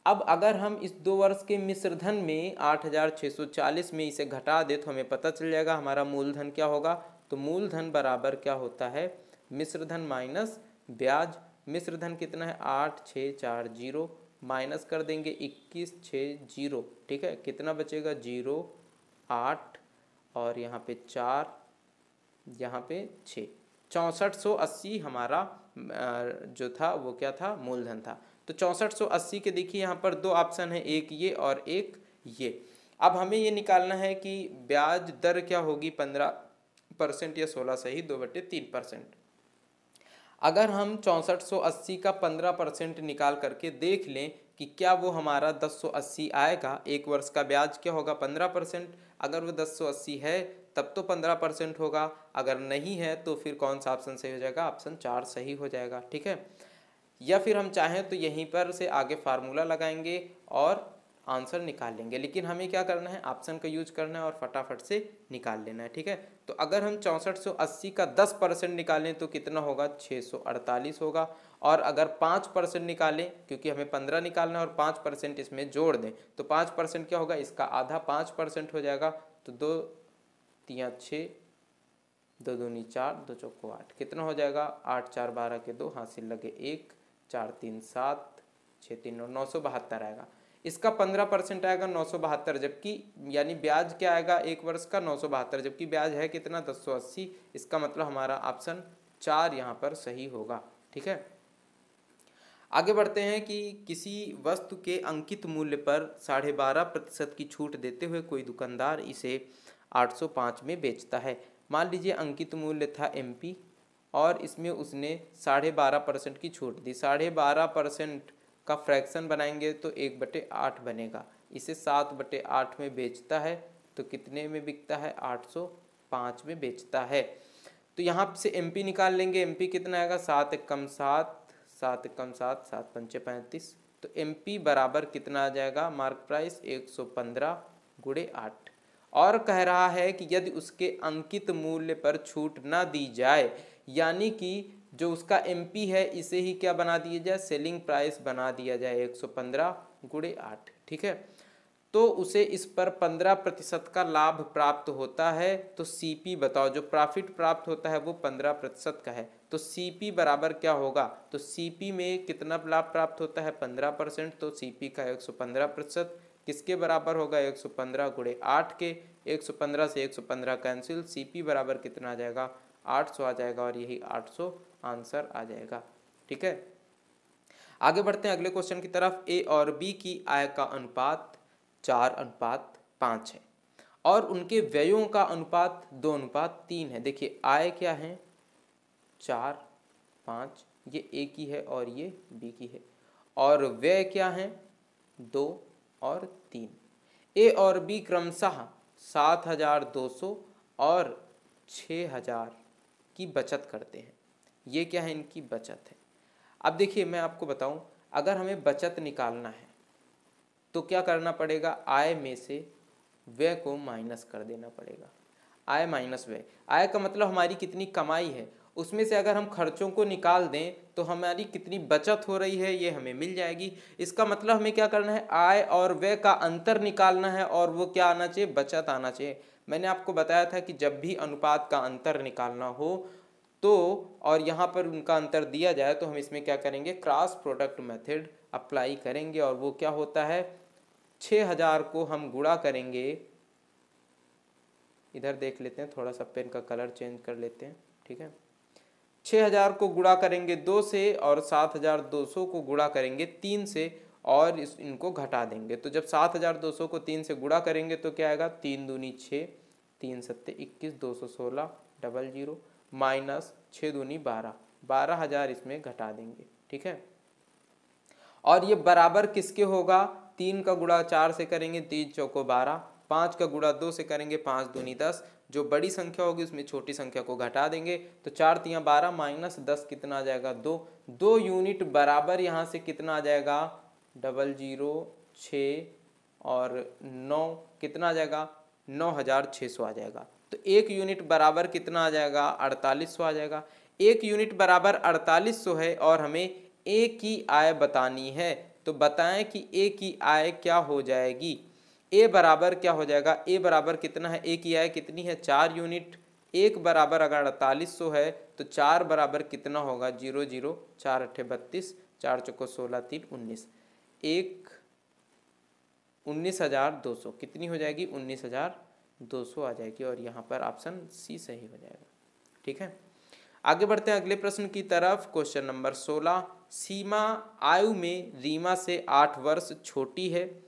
अब अगर हम इस 2 वर्ष के मिश्रधन में 8,640 में इसे घटा दे तो हमें पता चल जाएगा हमारा मूलधन क्या होगा। तो मूलधन बराबर क्या होता है? मिश्रधन माइनस ब्याज। मिश्रधन कितना है? 8,640 माइनस कर देंगे 21,600। ठीक है, कितना बचेगा? 0, 8 और यहाँ पे 4, यहाँ पे 6, 6480 हमारा जो था वो क्या था? मूलधन था। तो तो 6480 के देखिए यहाँ पर दो ऑप्शन है, एक ये और एक ये। अब हमें ये निकालना है कि ब्याज दर क्या होगी, 15% या 16 सही 2/3%। अगर हम 6480 का 15% निकाल करके देख लें कि क्या वो हमारा 1080 आएगा। एक वर्ष का ब्याज क्या होगा 15%। अगर वो 1080 है तब तो 15% होगा, अगर नहीं है तो फिर कौन सा ऑप्शन सही हो जाएगा, ऑप्शन 4 सही हो जाएगा। ठीक है, या फिर हम चाहें तो यहीं पर से आगे फार्मूला लगाएंगे और आंसर निकाल लेंगे, लेकिन हमें क्या करना है, ऑप्शन का यूज करना है और फटाफट से निकाल लेना है। ठीक है, तो अगर हम 6480 का 10% निकालें तो कितना होगा, 648 होगा। और अगर 5% निकालें, क्योंकि हमें 15 निकालना है और 5% इसमें जोड़ दें तो 5% क्या होगा, इसका आधा 5% हो जाएगा। तो 2 3 6, 2 दूनी 4, 2 चौको 8, कितना हो जाएगा, 8 4 12 के 2, हासिल लगे 1, 4 3 7, 6 3 9, 972 आएगा। इसका 15% आएगा 972, जबकि यानी ब्याज क्या आएगा एक वर्ष का 972, जबकि ब्याज है कितना 1080। इसका मतलब हमारा ऑप्शन 4 यहाँ पर सही होगा। ठीक है, आगे बढ़ते हैं कि किसी वस्तु के अंकित मूल्य पर 12.5% की छूट देते हुए कोई दुकानदार इसे 805 में बेचता है। मान लीजिए अंकित मूल्य था MP और इसमें उसने 12.5% की छूट दी। 12.5% का फ्रैक्शन बनाएंगे तो 1/8 बनेगा। इसे 7/8 में बेचता है तो कितने में बिकता है, 805 में बेचता है। तो यहाँ से MP निकाल लेंगे। MP कितना आएगा, 7 एकम 7, 7 एकम 7, 7 पंचे 35। तो MP बराबर कितना आ जाएगा, मार्क प्राइस 115 गुणे 8। और कह रहा है कि यदि उसके अंकित मूल्य पर छूट ना दी जाए, यानी कि जो उसका MP है इसे ही क्या बना दिया जाए, सेलिंग प्राइस बना दिया जाए 115 गुणे 8। ठीक है, तो उसे इस पर 15% का लाभ प्राप्त होता है। तो CP बताओ, जो प्रॉफिट प्राप्त होता है वो 15% का है। तो CP बराबर क्या होगा, तो CP में कितना लाभ प्राप्त होता है, 15%। तो CP का 115% किसके बराबर होगा, 115 गुणे 8 के। 115 से 115 कैंसिल, CP बराबर कितना आ जाएगा, 800 आ जाएगा और यही 800 आंसर आ जाएगा। ठीक है, आगे बढ़ते हैं अगले क्वेश्चन की तरफ। A और B की आय का अनुपात 4:5 है और उनके व्ययों का अनुपात 2:3 है। देखिए आय क्या है, 4 5, ये A की है और ये B की है, और व्यय क्या है, 2 और 3। A और B क्रमशः 7,200 और 6,000 की बचत करते हैं। ये क्या है, इनकी बचत है। अब देखिए मैं आपको बताऊं, अगर हमें बचत निकालना है तो क्या करना पड़ेगा, आय में से व्यय को माइनस कर देना पड़ेगा। आय माइनस व्यय, आय का मतलब हमारी कितनी कमाई है, उसमें से अगर हम खर्चों को निकाल दें तो हमारी कितनी बचत हो रही है ये हमें मिल जाएगी। इसका मतलब हमें क्या करना है, आय और व्यय का अंतर निकालना है और वो क्या आना चाहिए, बचत आना चाहिए। मैंने आपको बताया था कि जब भी अनुपात का अंतर निकालना हो तो और यहाँ पर उनका अंतर दिया जाए तो हम इसमें क्या करेंगे, क्रॉस प्रोडक्ट मेथड अप्लाई करेंगे। और वो क्या होता है, 6,000 को हम गुणा करेंगे, इधर देख लेते हैं, थोड़ा सा पेन का कलर चेंज कर लेते हैं। ठीक है, 6,000 को गुणा करेंगे 2 से और 7,200 को गुणा करेंगे 3 से और इनको घटा देंगे। तो जब 7,200 को 3 से गुणा करेंगे तो क्या आएगा, 3 दूनी 6, 3 सत्ते 21, 216 00 माइनस 6 दूनी 12, 12,000 इसमें घटा देंगे। ठीक है, और ये बराबर किसके होगा, 3 का गुणा 4 से करेंगे 3 चौको 12, 5 का गुणा 2 से करेंगे 5 दूनी 10, जो बड़ी संख्या होगी उसमें छोटी संख्या को घटा देंगे। तो 4 3 12 माइनस 10 कितना आ जाएगा, 2। 2 यूनिट बराबर यहाँ से कितना आ जाएगा, 00 6 और 9 कितना आ जाएगा, 9,600 आ जाएगा। तो 1 यूनिट बराबर कितना आ जाएगा, 4800 आ जाएगा। 1 यूनिट बराबर 4800 है और हमें A की आय बतानी है। तो बताएं कि A की आय क्या हो जाएगी। A बराबर क्या हो जाएगा, A बराबर कितना है, A की आय कितनी है, 4 यूनिट। 1 बराबर अगर 4800 है तो 4 बराबर कितना होगा, 00 4 8 32, 4 चौको 16 3 19, 19,200 कितनी हो जाएगी, 19,200 आ जाएगी और यहाँ पर ऑप्शन C सही हो जाएगा। ठीक है, आगे बढ़ते हैं अगले प्रश्न की तरफ। क्वेश्चन नंबर 16, सीमा आयु में रीमा से 8 वर्ष छोटी है।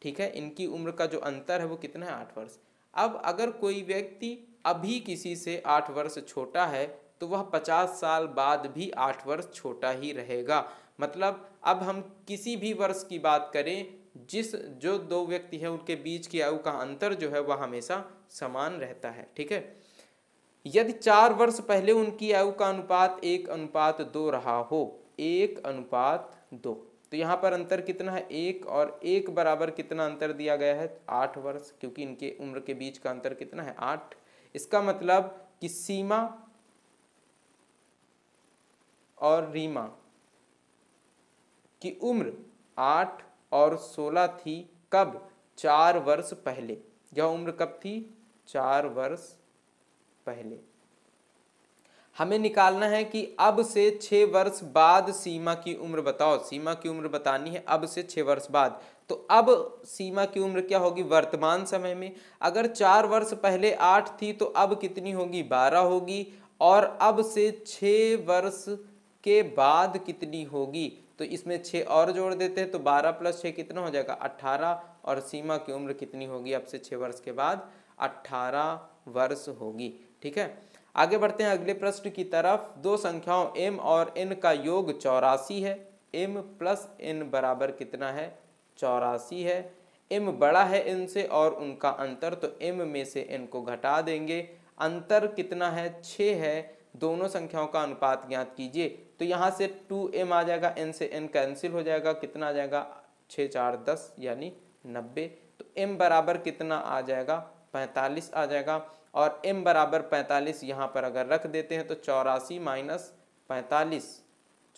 ठीक है, इनकी उम्र का जो अंतर है वो कितना है, 8 वर्ष। अब अगर कोई व्यक्ति अभी किसी से 8 वर्ष छोटा है तो वह 50 साल बाद भी 8 वर्ष छोटा ही रहेगा। मतलब अब हम किसी भी वर्ष की बात करें, जो दो व्यक्ति हैं उनके बीच की आयु का अंतर जो है वह हमेशा समान रहता है। ठीक है, यदि 4 वर्ष पहले उनकी आयु का अनुपात 1:2 रहा हो, 1:2, तो यहाँ पर अंतर कितना है, 1 और 1 बराबर कितना अंतर दिया गया है, 8 वर्ष, क्योंकि इनके उम्र के बीच का अंतर कितना है, 8। इसका मतलब कि सीमा और रीमा की उम्र 8 और 16 थी। कब, 4 वर्ष पहले। यह उम्र कब थी, 4 वर्ष पहले। हमें निकालना है कि अब से 6 वर्ष बाद सीमा की उम्र बताओ। सीमा की उम्र बतानी है अब से 6 वर्ष बाद। तो अब सीमा की उम्र क्या होगी वर्तमान समय में। अगर 4 वर्ष पहले 8 थी तो अब कितनी होगी, 12 होगी। और अब से 6 वर्ष के बाद कितनी होगी, तो इसमें 6 और जोड़ देते हैं तो 12 + 6 कितना हो जाएगा, 18। और सीमा की उम्र कितनी होगी अब से 6 वर्ष के बाद, 18 वर्ष होगी। ठीक है, आगे बढ़ते हैं अगले प्रश्न की तरफ। दो संख्याओं m और n का योग 84 है। m + n बराबर कितना है, 84 है। m बड़ा है n से और उनका अंतर, तो m में से n को घटा देंगे। अंतर कितना है, 6 है। दोनों संख्याओं का अनुपात ज्ञात कीजिए। तो यहाँ से 2m आ जाएगा, n से n कैंसिल हो जाएगा, कितना आ जाएगा, 6 × 4 = 10 यानी 90। तो m बराबर कितना आ जाएगा, 45 आ जाएगा। और m बराबर 45 यहाँ पर अगर रख देते हैं तो 84 - 45,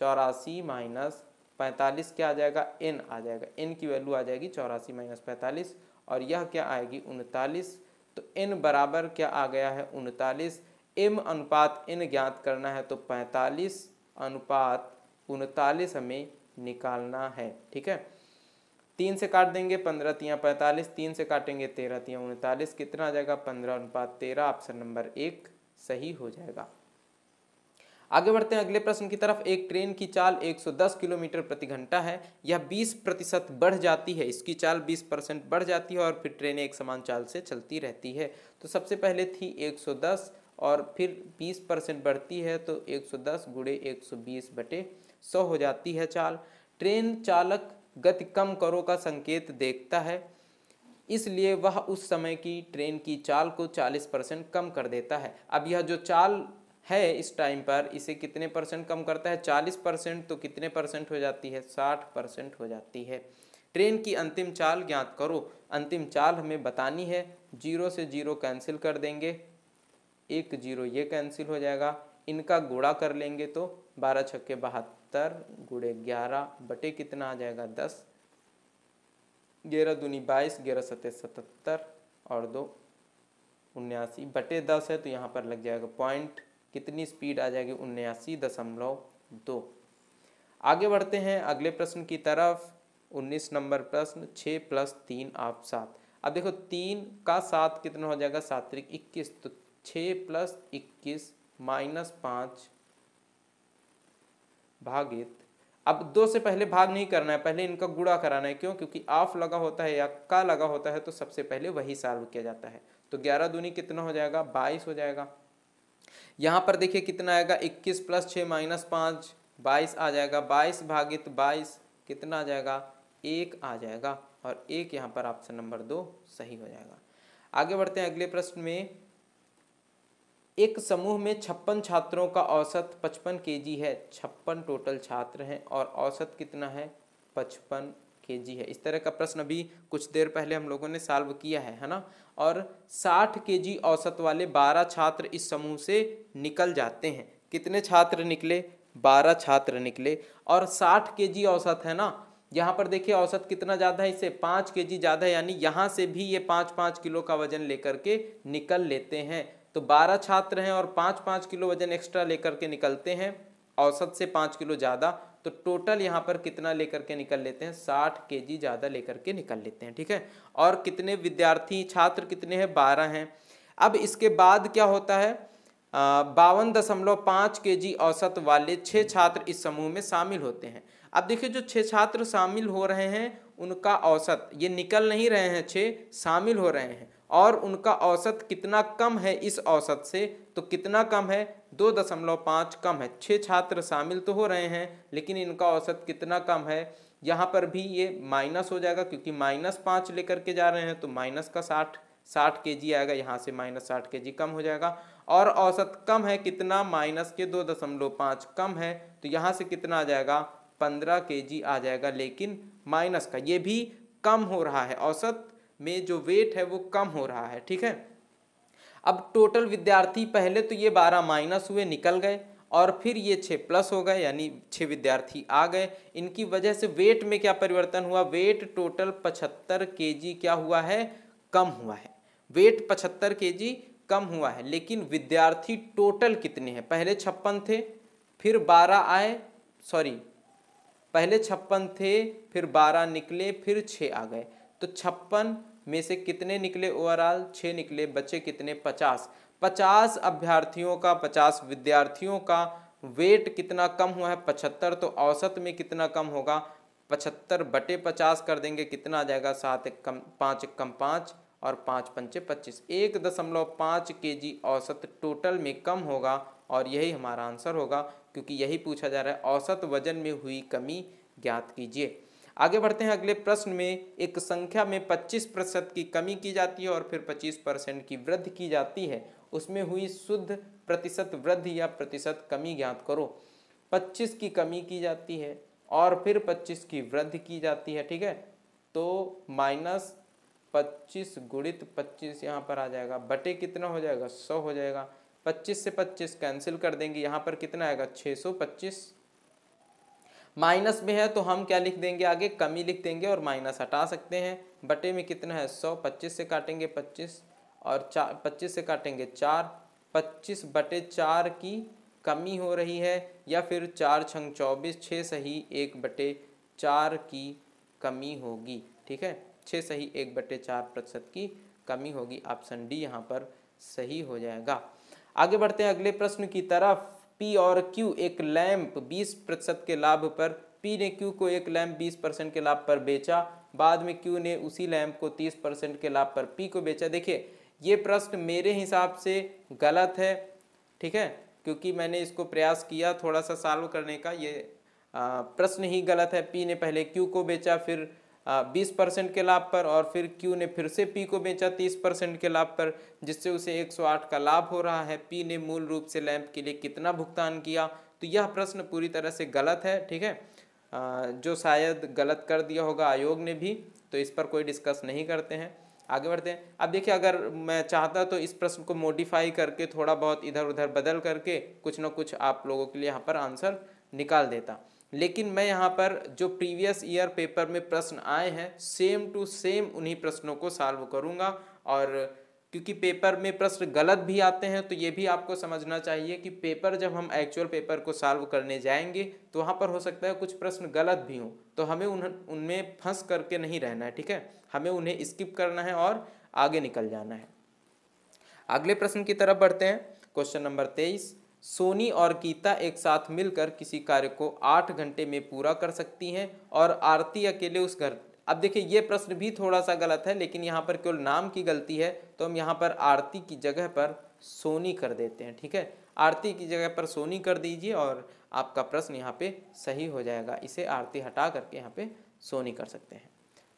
84 - 45 क्या आ जाएगा, n आ जाएगा। n की वैल्यू आ जाएगी 84 - 45 और यह क्या आएगी, 39। तो n बराबर क्या आ गया है, 39। m अनुपात n ज्ञात करना है तो 45:39 हमें निकालना है। ठीक है, 3 से काट देंगे, 15 × 3 = 45, 3 से काटेंगे 13 × 3 = 39, कितना आ जाएगा, 15:13। ऑप्शन नंबर 1 सही हो जाएगा। आगे बढ़ते हैं अगले प्रश्न की तरफ। एक ट्रेन की चाल 110 किलोमीटर प्रति घंटा है। यह 20% बढ़ जाती है, इसकी चाल 20% बढ़ जाती है और फिर ट्रेनें एक समान चाल से चलती रहती है। तो सबसे पहले थी 110 और फिर 20% बढ़ती है तो 110 × 120/100 हो जाती है चाल। ट्रेन चालक गति कम करो का संकेत देखता है, इसलिए वह उस समय की ट्रेन की चाल को 40% कम कर देता है। अब यह जो चाल है इस टाइम पर, इसे कितने परसेंट कम करता है, 40%। तो कितने परसेंट हो जाती है, 60% हो जाती है। ट्रेन की अंतिम चाल ज्ञात करो। अंतिम चाल हमें बतानी है। 0 से 0 कैंसिल कर देंगे, 1 0 ये कैंसिल हो जाएगा। इनका गुणा कर लेंगे तो 12 × 6 = 72 × 11 बटे कितना आ जाएगा, 10। 11 दूनी 22, 11 सत्ते 77 और 2 79 बटे 10 है तो यहाँ पर लग जाएगा पॉइंट। कितनी स्पीड आ जाएगी, 79.2। आगे बढ़ते हैं अगले प्रश्न की तरफ। 19 नंबर प्रश्न, 6 + 3 = 7। अब देखो 3 का 7 कितना हो जाएगा, 7 × 3 = 21। तो 6 + 21 - 5 भागित, अब 2 से पहले भाग नहीं करना है, पहले इनका गुणा कराना है। क्यों, क्योंकि ऑफ लगा होता है या का लगा होता है तो सबसे पहले वही सॉल्व किया जाता है। तो 11 दूनी कितना हो जाएगा, 22 हो जाएगा। यहाँ पर देखिए कितना आएगा, 21 + 6 - 5 22 आ जाएगा। 22 भागित 22 कितना आ जाएगा, 1 आ जाएगा। और 1 यहाँ पर ऑप्शन नंबर 2 सही हो जाएगा। आगे बढ़ते हैं अगले प्रश्न में। एक समूह में 56 छात्रों का औसत 55 kg है। 56 टोटल छात्र हैं और औसत कितना है, 55 kg है। इस तरह का प्रश्न अभी कुछ देर पहले हम लोगों ने सॉल्व किया है ना। और 60 kg औसत वाले 12 छात्र इस समूह से निकल जाते हैं। कितने छात्र निकले, 12 छात्र निकले। और 60 kg औसत है ना, यहाँ पर देखिए औसत कितना ज़्यादा है, इससे 5 kg ज़्यादा है, यानी यहाँ से भी ये 5-5 किलो का वजन लेकर के निकल लेते हैं। तो 12 छात्र हैं और 5-5 किलो वजन एक्स्ट्रा लेकर के निकलते हैं, औसत से 5 किलो ज़्यादा। तो टोटल यहाँ पर कितना लेकर के निकल लेते हैं, 60 kg ज़्यादा लेकर के निकल लेते हैं। ठीक है, और कितने विद्यार्थी छात्र कितने हैं, 12 हैं। अब इसके बाद क्या होता है, 52.5 kg औसत वाले 6 छात्र इस समूह में शामिल होते हैं। अब देखिए जो 6 छात्र शामिल हो रहे हैं उनका औसत, ये निकल नहीं रहे हैं, 6 शामिल हो रहे हैं और उनका औसत कितना कम है इस औसत से, तो कितना कम है, 2.5 कम है। 6 छात्र शामिल तो हो रहे हैं लेकिन इनका औसत कितना कम है, यहाँ पर भी ये माइनस हो जाएगा क्योंकि -5 लेकर के जा रहे हैं तो माइनस का 60 kg आएगा, यहाँ से -60 kg कम हो जाएगा। और औसत कम है कितना, माइनस के 2.5 कम है, तो यहाँ से कितना आ जाएगा, 15 kg आ जाएगा, लेकिन माइनस का ये भी कम हो रहा है, औसत में जो वेट है वो कम हो रहा है। ठीक है, अब टोटल विद्यार्थी पहले तो ये 12 माइनस हुए निकल गए और फिर ये 6 प्लस हो गए, यानी 6 विद्यार्थी आ गए। इनकी वजह से वेट में क्या परिवर्तन हुआ, वेट टोटल 75 kg क्या हुआ है, कम हुआ है। वेट 75 kg कम हुआ है, लेकिन विद्यार्थी टोटल कितने हैं, पहले 56 थे, फिर 12 आए, सॉरी पहले 56 थे, फिर 12 निकले, फिर 6 आ गए, तो 56 में से कितने निकले, ओवरऑल 6 निकले, बचे कितने, 50 अभ्यर्थियों का, 50 विद्यार्थियों का वेट कितना कम हुआ है, 75, तो औसत में कितना कम होगा, 75/50 कर देंगे, कितना आ जाएगा, 7 एक कम 5 एक कम 5 और 5 पंचे 25, 1.5 kg औसत टोटल में कम होगा और यही हमारा आंसर होगा, क्योंकि यही पूछा जा रहा है, औसत वजन में हुई कमी ज्ञात कीजिए। आगे बढ़ते हैं अगले प्रश्न में। एक संख्या में 25% की कमी की जाती है और फिर 25% की वृद्धि की जाती है, उसमें हुई शुद्ध प्रतिशत वृद्धि या प्रतिशत कमी ज्ञात करो। 25 की कमी की जाती है और फिर 25 की वृद्धि की जाती है। ठीक है, तो -25 गुणित 25 यहाँ पर आ जाएगा, बटे कितना हो जाएगा, 100 हो जाएगा। 25 से 25 कैंसिल कर देंगे, यहाँ पर कितना आएगा, 625। माइनस में है तो हम क्या लिख देंगे, आगे कमी लिख देंगे और माइनस हटा सकते हैं। बटे में कितना है, 100, 25 से काटेंगे 25 और 25 से काटेंगे 4, 25/4 की कमी हो रही है, या फिर 4 छंग 24, 6 सही 1/4 की कमी होगी। ठीक है, 6 सही 1/4% की कमी होगी। ऑप्शन डी यहाँ पर सही हो जाएगा। आगे बढ़ते हैं अगले प्रश्न की तरफ। P और Q एक लैंप 20% के लाभ पर, P ने Q को एक लैंप 20% के लाभ पर बेचा, बाद में Q ने उसी लैंप को 30% के लाभ पर P को बेचा। देखिए ये प्रश्न मेरे हिसाब से गलत है, ठीक है, क्योंकि मैंने इसको प्रयास किया थोड़ा सा सॉल्व करने का, ये प्रश्न ही गलत है। P ने पहले Q को बेचा, फिर 20% के लाभ पर, और फिर Q ने फिर से P को बेचा 30% के लाभ पर, जिससे उसे 108 का लाभ हो रहा है। P ने मूल रूप से लैंप के लिए कितना भुगतान किया, तो यह प्रश्न पूरी तरह से गलत है। ठीक है, जो शायद गलत कर दिया होगा आयोग ने भी, तो इस पर कोई डिस्कस नहीं करते हैं। आगे बढ़ते हैं। अब देखिए अगर मैं चाहता तो इस प्रश्न को मॉडिफाई करके थोड़ा बहुत इधर उधर बदल करके कुछ ना कुछ आप लोगों के लिए यहाँ पर आंसर निकाल देता, लेकिन मैं यहाँ पर जो प्रीवियस ईयर पेपर में प्रश्न आए हैं सेम टू सेम उन्हीं प्रश्नों को सॉल्व करूँगा। और क्योंकि पेपर में प्रश्न गलत भी आते हैं तो ये भी आपको समझना चाहिए कि पेपर जब हम एक्चुअल पेपर को सॉल्व करने जाएंगे तो वहाँ पर हो सकता है कुछ प्रश्न गलत भी हों, तो हमें उनमें फंस करके नहीं रहना है। ठीक है, हमें उन्हें स्किप करना है और आगे निकल जाना है। अगले प्रश्न की तरफ बढ़ते हैं। Question number 23। सोनी और गीता एक साथ मिलकर किसी कार्य को 8 घंटे में पूरा कर सकती हैं और आरती अकेले उस घर। अब देखिए ये प्रश्न भी थोड़ा सा गलत है, लेकिन यहाँ पर केवल नाम की गलती है, तो हम यहाँ पर आरती की जगह पर सोनी कर देते हैं। ठीक है, आरती की जगह पर सोनी कर दीजिए और आपका प्रश्न यहाँ पे सही हो जाएगा। इसे आरती हटा करके यहाँ पे सोनी कर सकते हैं।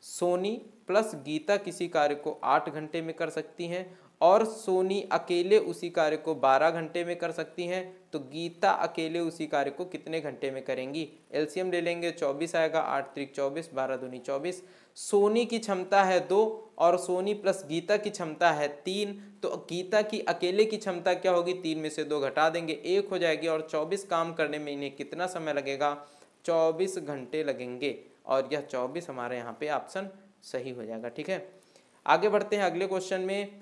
सोनी प्लस गीता किसी कार्य को 8 घंटे में कर सकती हैं और सोनी अकेले उसी कार्य को 12 घंटे में कर सकती हैं, तो गीता अकेले उसी कार्य को कितने घंटे में करेंगी। एलसीएम ले लेंगे, 24 आएगा, 8 त्रिक 24, 12 दूनी 24। सोनी की क्षमता है 2 और सोनी प्लस गीता की क्षमता है 3, तो गीता की अकेले की क्षमता क्या होगी, 3 में से 2 घटा देंगे, 1 हो जाएगी। और 24 काम करने में इन्हें कितना समय लगेगा, 24 घंटे लगेंगे, और यह 24 हमारे यहाँ पे ऑप्शन सही हो जाएगा। ठीक है, आगे बढ़ते हैं अगले क्वेश्चन में।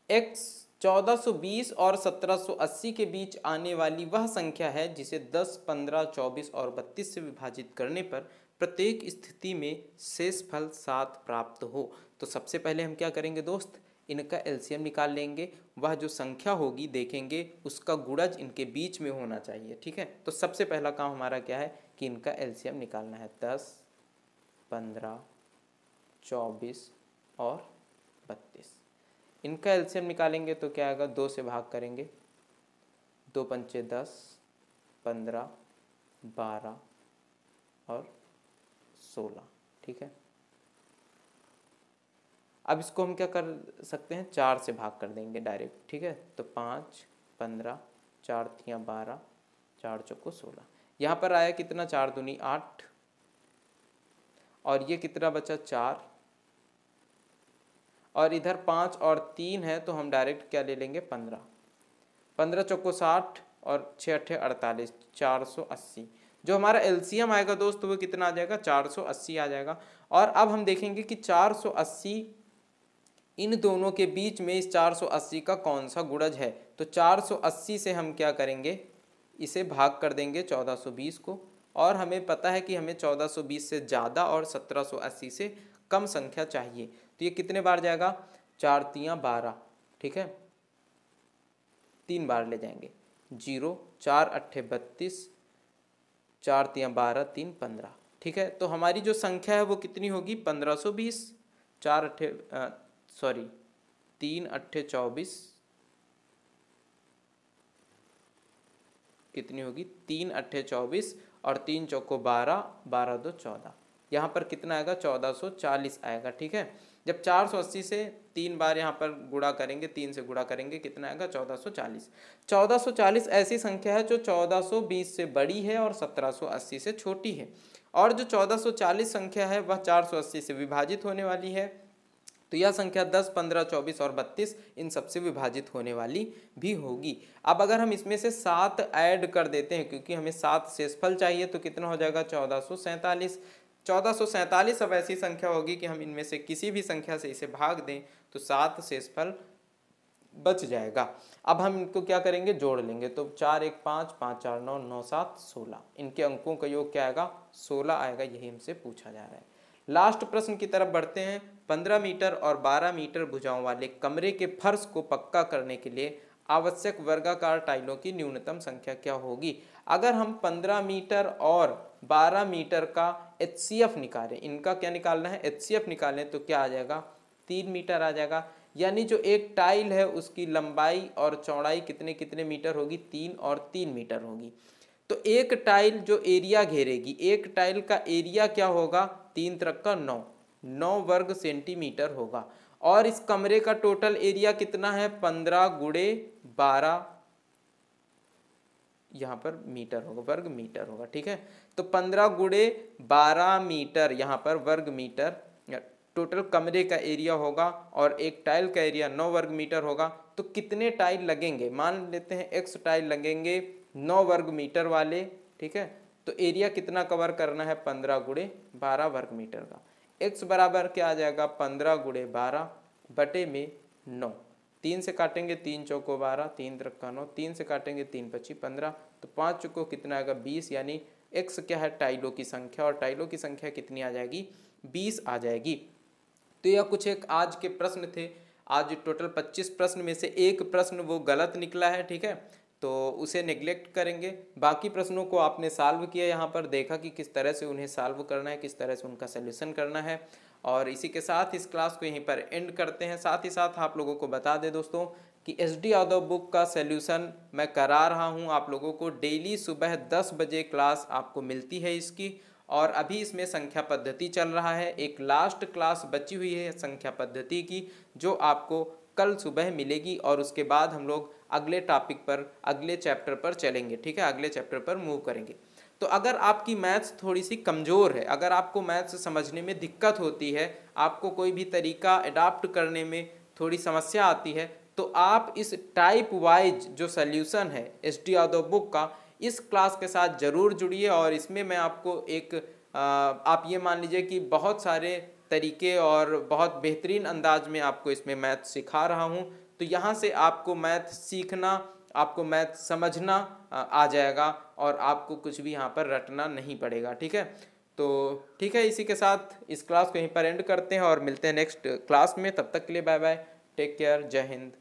x 1420 और 1780 के बीच आने वाली वह संख्या है जिसे 10, 15, 24 और 32 से विभाजित करने पर प्रत्येक स्थिति में शेषफल 7 प्राप्त हो। तो सबसे पहले हम क्या करेंगे दोस्त, इनका एलसीएम निकाल लेंगे। वह जो संख्या होगी देखेंगे उसका गुणज इनके बीच में होना चाहिए, ठीक है। तो सबसे पहला काम हमारा क्या है कि इनका एलसीएम निकालना है। 10, 15, 24 और 32। इनका एलसीएम निकालेंगे तो क्या आएगा, 2 से भाग करेंगे, 2 पंचे 10, 15, 12 और 16, ठीक है। अब इसको हम क्या कर सकते हैं, 4 से भाग कर देंगे डायरेक्ट, ठीक है। तो 5, 15, 4 तियाँ 12, 4 चौको 16। यहाँ पर आया कितना, 4 दूनी 8 और ये कितना बचा 4 और इधर 5 और 3 है तो हम डायरेक्ट क्या ले लेंगे 15। 15 चौको 60 और 6 अट्ठे 48, 480। जो हमारा एलसीएम आएगा दोस्त वो कितना आ जाएगा, 480 आ जाएगा। और अब हम देखेंगे कि 480 इन दोनों के बीच में इस 480 का कौन सा गुणज है। तो 480 से हम क्या करेंगे, इसे भाग कर देंगे 1420 को। और हमें पता है कि हमें 1420 से ज़्यादा और 1780 से कम संख्या चाहिए। तो ये कितने बार जाएगा, 4 तियाँ 12, ठीक है। 3 बार ले जाएंगे, 0, 4 अट्ठे 32, 4 तियाँ 12, 3 15, ठीक है। तो हमारी जो संख्या है वो कितनी होगी, 1520। 3 अट्ठे 24 कितनी होगी, 3 अट्ठे 24 और 3 चौको 12, 12 दो 14। यहाँ पर कितना आएगा, 1440 आएगा, ठीक है। जब 480 से 3 बार यहाँ पर गुणा करेंगे, 3 से गुणा करेंगे, कितना आएगा 1440। 1440 ऐसी संख्या है जो 1420 से बड़ी है और 1780 से छोटी है। और जो 1440 संख्या है वह 480 से विभाजित होने वाली है। तो यह संख्या 10, 15, 24 और 32 इन सबसे विभाजित होने वाली भी होगी। अब अगर हम इसमें से 7 ऐड कर देते हैं, क्योंकि हमें 7 शेषफल चाहिए, तो कितना हो जाएगा 1447। 1447 अब ऐसी संख्या होगी कि हम इनमें से किसी भी संख्या से इसे भाग दें तो 7 शेषफल बच जाएगा। अब हम इनको क्या करेंगे, जोड़ लेंगे। तो 4 1 5, 5 4 9, 9 7 16। इनके अंकों का योग क्या आएगा, 16 आएगा। यही हमसे पूछा जा रहा है। लास्ट प्रश्न की तरफ बढ़ते हैं। 15 मीटर और 12 मीटर भुजाओं वाले कमरे के फर्श को पक्का करने के लिए आवश्यक वर्गाकार टाइलों की न्यूनतम संख्या क्या होगी। अगर हम 15 मीटर और 12 मीटर का HCF निकालें, इनका क्या निकालना है, HCF निकालें, तो क्या आ जाएगा, 3 मीटर आ जाएगा। यानी जो एक टाइल है उसकी लंबाई और चौड़ाई कितने कितने मीटर होगी, 3 और 3 मीटर होगी। तो एक टाइल जो एरिया घेरेगी, एक टाइल का एरिया क्या होगा, 3 त्रिक का 9 वर्ग सेंटीमीटर होगा। और इस कमरे का टोटल एरिया कितना है, 15 गुणे 12, यहाँ पर मीटर होगा, वर्ग मीटर होगा, ठीक है। तो 15 गुणे 12 मीटर यहाँ पर वर्ग मीटर टोटल कमरे का एरिया होगा। और एक टाइल का एरिया 9 वर्ग मीटर होगा। तो कितने टाइल लगेंगे, मान लेते हैं X टाइल लगेंगे 9 वर्ग मीटर वाले, ठीक है। तो एरिया कितना कवर करना है, 15 गुणे 12 वर्ग मीटर का। X बराबर क्या आ जाएगा, 15 गुणे 12 बटे में 9। 3 से काटेंगे, 3 चौको 12, 3 त्रिक का 9, 3 से काटेंगे, 3 पची 15, तो 5 चौको कितना आएगा 20। यानी X क्या है, टाइलों की संख्या, और टाइलों की संख्या कितनी आ जाएगी, 20 आ जाएगी। तो यह कुछ एक आज के प्रश्न थे। आज टोटल 25 प्रश्न में से एक प्रश्न वो गलत निकला है, ठीक है, तो उसे नेग्लेक्ट करेंगे। बाकी प्रश्नों को आपने सॉल्व किया, यहाँ पर देखा कि किस तरह से उन्हें सॉल्व करना है, किस तरह से उनका सलूशन करना है। और इसी के साथ इस क्लास को यहीं पर एंड करते हैं। साथ ही साथ आप लोगों को बता दें दोस्तों कि SD यादव बुक का सलूशन मैं करा रहा हूँ आप लोगों को। डेली सुबह 10 बजे क्लास आपको मिलती है इसकी। और अभी इसमें संख्या पद्धति चल रहा है, एक लास्ट क्लास बची हुई है संख्या पद्धति की, जो आपको कल सुबह मिलेगी। और उसके बाद हम लोग अगले टॉपिक पर, अगले चैप्टर पर चलेंगे, ठीक है, अगले चैप्टर पर मूव करेंगे। तो अगर आपकी मैथ्स थोड़ी सी कमज़ोर है, अगर आपको मैथ्स समझने में दिक्कत होती है, आपको कोई भी तरीका अडॉप्ट करने में थोड़ी समस्या आती है, तो आप इस टाइप वाइज जो सल्यूशन है SD यादव बुक का, इस क्लास के साथ ज़रूर जुड़िए। और इसमें मैं आपको एक आप ये मान लीजिए कि बहुत सारे तरीके और बहुत बेहतरीन अंदाज में आपको इसमें मैथ सिखा रहा हूँ। तो यहाँ से आपको मैथ सीखना, आपको मैथ समझना आ जाएगा और आपको कुछ भी यहाँ पर रटना नहीं पड़ेगा, ठीक है। तो ठीक है, इसी के साथ इस क्लास को यहीं पर एंड करते हैं और मिलते हैं नेक्स्ट क्लास में। तब तक के लिए बाय बाय। टेक केयर, जय हिंद।